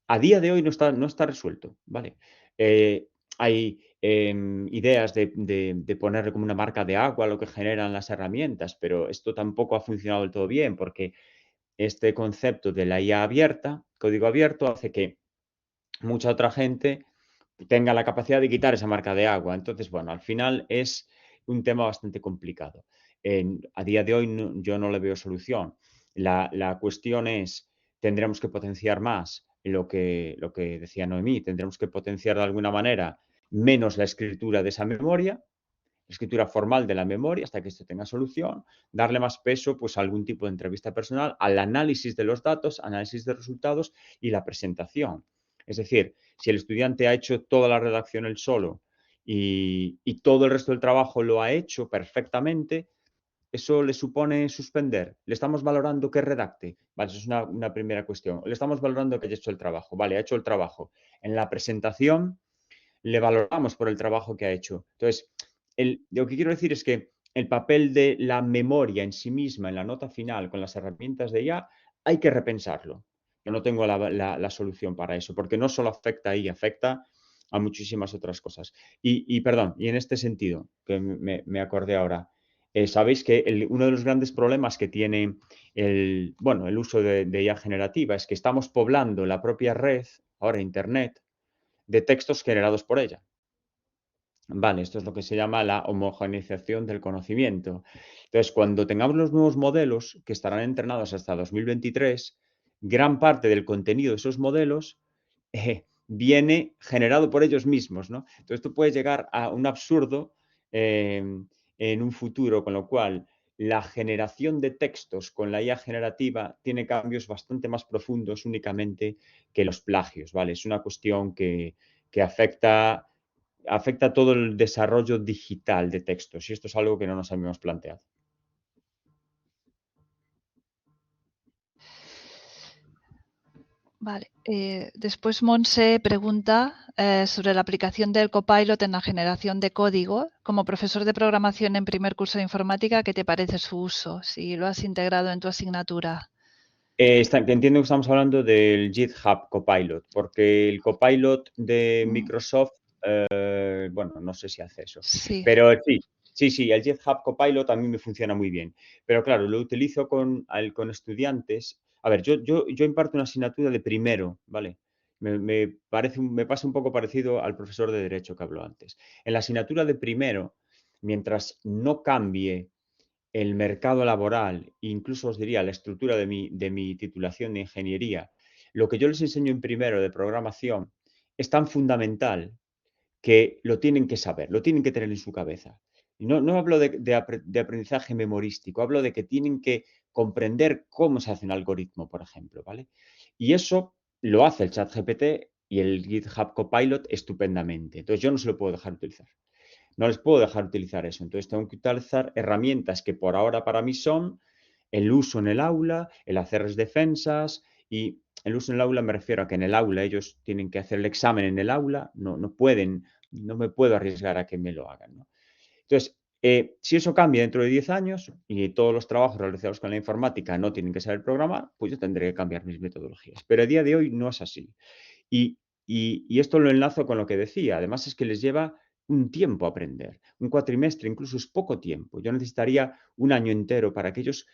a día de hoy no está resuelto, ¿vale? Hay ideas de ponerle como una marca de agua a lo que generan las herramientas, pero esto tampoco ha funcionado del todo bien porque este concepto de la IA abierta, código abierto, hace que mucha otra gente tenga la capacidad de quitar esa marca de agua. Entonces, bueno, al final es un tema bastante complicado. A día de hoy yo no le veo solución. La cuestión es, tendremos que potenciar más lo que decía Noemí, tendremos que potenciar de alguna manera menos la escritura de esa memoria, la escritura formal de la memoria hasta que esto tenga solución, darle más peso pues, a algún tipo de entrevista personal, al análisis de los datos, análisis de resultados y la presentación. Es decir, si el estudiante ha hecho toda la redacción él solo y todo el resto del trabajo lo ha hecho perfectamente, eso le supone suspender. Le estamos valorando que redacte. Vale, eso es una primera cuestión. Le estamos valorando que haya hecho el trabajo. Vale, ha hecho el trabajo. En la presentación le valoramos por el trabajo que ha hecho. Entonces, lo que quiero decir es que el papel de la memoria en sí misma, en la nota final, con las herramientas de IA, hay que repensarlo. Yo no tengo la solución para eso, porque no solo afecta a ella, afecta a muchísimas otras cosas. Perdón, y en este sentido, que me acordé ahora, sabéis que uno de los grandes problemas que tiene el uso de IA generativa es que estamos poblando la propia red, ahora Internet, de textos generados por ella. Vale, esto es lo que se llama la homogeneización del conocimiento. Entonces, cuando tengamos los nuevos modelos que estarán entrenados hasta 2023, gran parte del contenido de esos modelos viene generado por ellos mismos, ¿no? Entonces, esto puede llegar a un absurdo en un futuro, con lo cual la generación de textos con la IA generativa tiene cambios bastante más profundos únicamente que los plagios, ¿vale? Es una cuestión que afecta todo el desarrollo digital de textos y esto es algo que no nos habíamos planteado. Vale. Después Monse pregunta sobre la aplicación del Copilot en la generación de código. Como profesor de programación en primer curso de informática, ¿qué te parece su uso? Si lo has integrado en tu asignatura. Entiendo que estamos hablando del GitHub Copilot, porque el Copilot de Microsoft, bueno, no sé si hace eso. Sí. Pero sí, el GitHub Copilot a mí me funciona muy bien. Pero claro, lo utilizo con estudiantes. A ver, yo imparto una asignatura de primero, ¿vale? Me pasa un poco parecido al profesor de Derecho que habló antes. En la asignatura de primero, mientras no cambie el mercado laboral, incluso os diría la estructura de mi titulación de ingeniería, lo que yo les enseño en primero de programación es tan fundamental que lo tienen que saber, lo tienen que tener en su cabeza. Y no hablo de aprendizaje memorístico, hablo de que tienen que comprender cómo se hace un algoritmo, por ejemplo, ¿vale? Y eso lo hace el ChatGPT y el GitHub Copilot estupendamente. Entonces yo no se lo puedo dejar utilizar. No les puedo dejar utilizar eso. Entonces tengo que utilizar herramientas que por ahora para mí son el uso en el aula, el hacer defensas y el uso en el aula me refiero a que en el aula ellos tienen que hacer el examen en el aula, no me puedo arriesgar a que me lo hagan, ¿no? Entonces, si eso cambia dentro de 10 años y todos los trabajos realizados con la informática no tienen que saber programar, pues yo tendré que cambiar mis metodologías. Pero a día de hoy no es así. Y esto lo enlazo con lo que decía. Además es que les lleva un tiempo aprender. Un cuatrimestre incluso es poco tiempo. Yo necesitaría un año entero para que ellos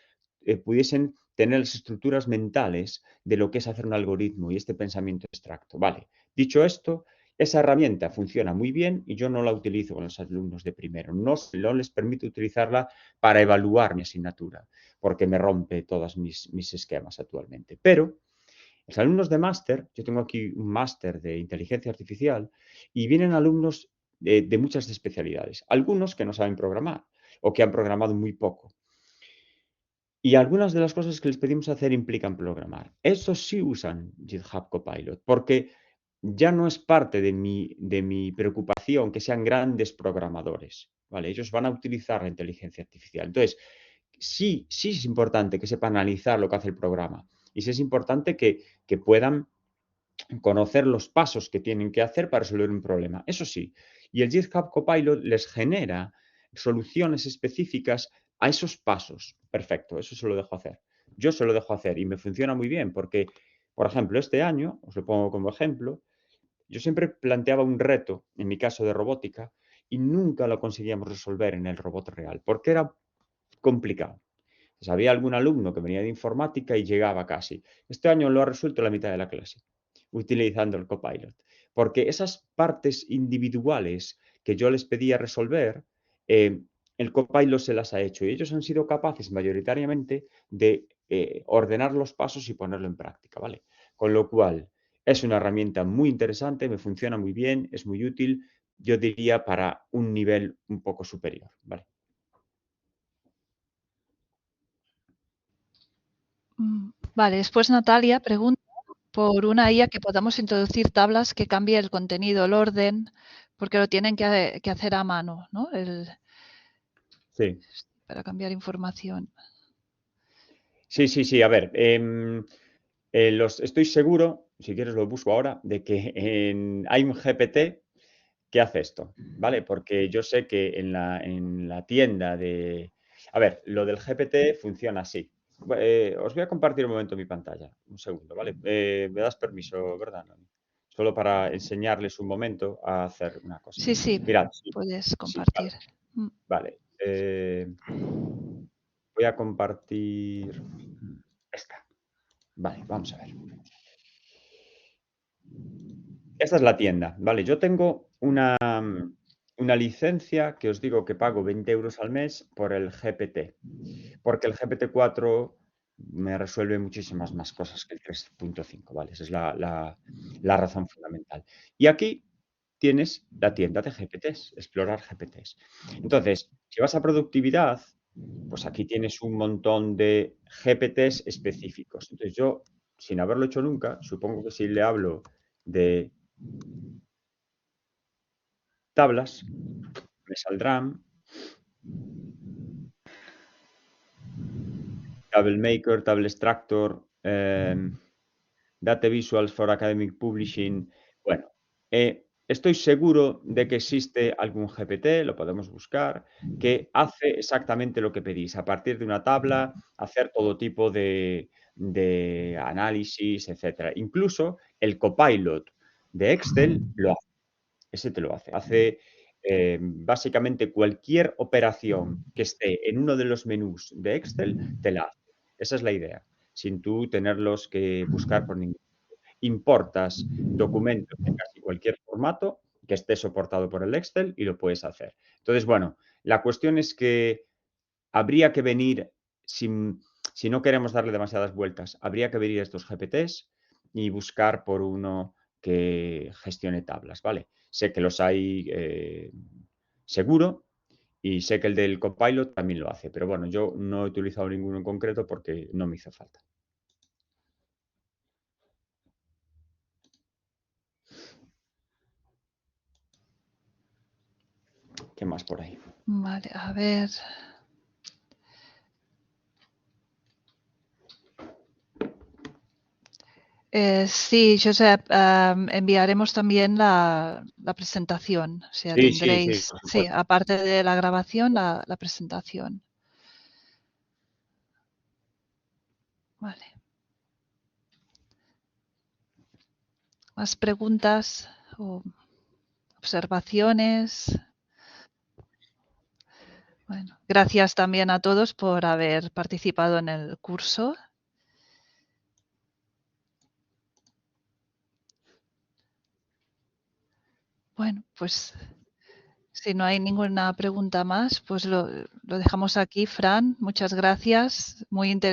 pudiesen tener las estructuras mentales de lo que es hacer un algoritmo y este pensamiento abstracto. Vale, dicho esto, esa herramienta funciona muy bien y yo no la utilizo con los alumnos de primero. No les permito utilizarla para evaluar mi asignatura, porque me rompe todos mis esquemas actualmente. Pero los alumnos de máster, yo tengo aquí un máster de inteligencia artificial y vienen alumnos de muchas especialidades. Algunos que no saben programar o que han programado muy poco. Y algunas de las cosas que les pedimos hacer implican programar. Estos sí usan GitHub Copilot, porque ya no es parte de mi preocupación que sean grandes programadores, ¿vale? Ellos van a utilizar la inteligencia artificial. Entonces, sí es importante que sepan analizar lo que hace el programa. Y sí es importante que puedan conocer los pasos que tienen que hacer para resolver un problema. Eso sí, y el GitHub Copilot les genera soluciones específicas a esos pasos. Perfecto, eso se lo dejo hacer. Yo se lo dejo hacer y me funciona muy bien porque, por ejemplo, este año, os lo pongo como ejemplo, yo siempre planteaba un reto, en mi caso de robótica, y nunca lo conseguíamos resolver en el robot real, porque era complicado. Entonces, había algún alumno que venía de informática y llegaba casi. Este año lo ha resuelto la mitad de la clase, utilizando el Copilot. Porque esas partes individuales que yo les pedía resolver, el Copilot se las ha hecho y ellos han sido capaces mayoritariamente de ordenar los pasos y ponerlo en práctica, ¿vale? Con lo cual, es una herramienta muy interesante, me funciona muy bien, es muy útil, yo diría para un nivel un poco superior, ¿vale? Vale, después Natalia pregunta por una IA que podamos introducir tablas que cambie el contenido, el orden, porque lo tienen que hacer a mano, ¿no? Sí. Para cambiar información. Sí. A ver, estoy seguro, si quieres lo busco ahora, de que hay un GPT que hace esto, ¿vale? Porque yo sé que en la tienda de... A ver, lo del GPT funciona así. Os voy a compartir un momento mi pantalla, un segundo, ¿vale? Me das permiso, ¿verdad, Noni? Solo para enseñarles un momento a hacer una cosa. Sí, Mirad, puedes sí, compartir. vale. Voy a compartir esta. Vale, vamos a ver. Esta es la tienda, ¿vale? Yo tengo una licencia que os digo que pago 20 euros al mes por el GPT, porque el GPT-4 me resuelve muchísimas más cosas que el 3.5, ¿vale? Esa es la razón fundamental. Y aquí tienes la tienda de GPTs, explorar GPTs. Entonces, si vas a productividad, pues aquí tienes un montón de GPTs específicos. Entonces yo, sin haberlo hecho nunca, supongo que si le hablo de tablas, me saldrán Table Maker, Table Extractor, Data Visuals for Academic Publishing. Bueno, estoy seguro de que existe algún GPT, lo podemos buscar, que hace exactamente lo que pedís. A partir de una tabla, hacer todo tipo de análisis, etcétera. Incluso el Copilot de Excel lo hace. Ese te lo hace. Hace básicamente cualquier operación que esté en uno de los menús de Excel, te la hace. Esa es la idea, sin tú tenerlos que buscar por ningún sitio. Importas documentos de casi cualquier formato que esté soportado por el Excel y lo puedes hacer. Entonces, bueno, la cuestión es que habría que venir, si no queremos darle demasiadas vueltas, habría que venir a estos GPTs y buscar por uno que gestione tablas, ¿vale? Sé que los hay seguro y sé que el del Copilot también lo hace, pero bueno, yo no he utilizado ninguno en concreto porque no me hizo falta. ¿Qué más por ahí? Vale, a ver. Sí, Josep, enviaremos también la presentación. O sea, Sí, tendréis, por sí, supuesto. aparte de la grabación, la presentación. Vale. ¿Más preguntas o observaciones? Bueno, gracias también a todos por haber participado en el curso. Bueno, pues si no hay ninguna pregunta más, pues lo dejamos aquí, Fran. Muchas gracias. Muy interesante.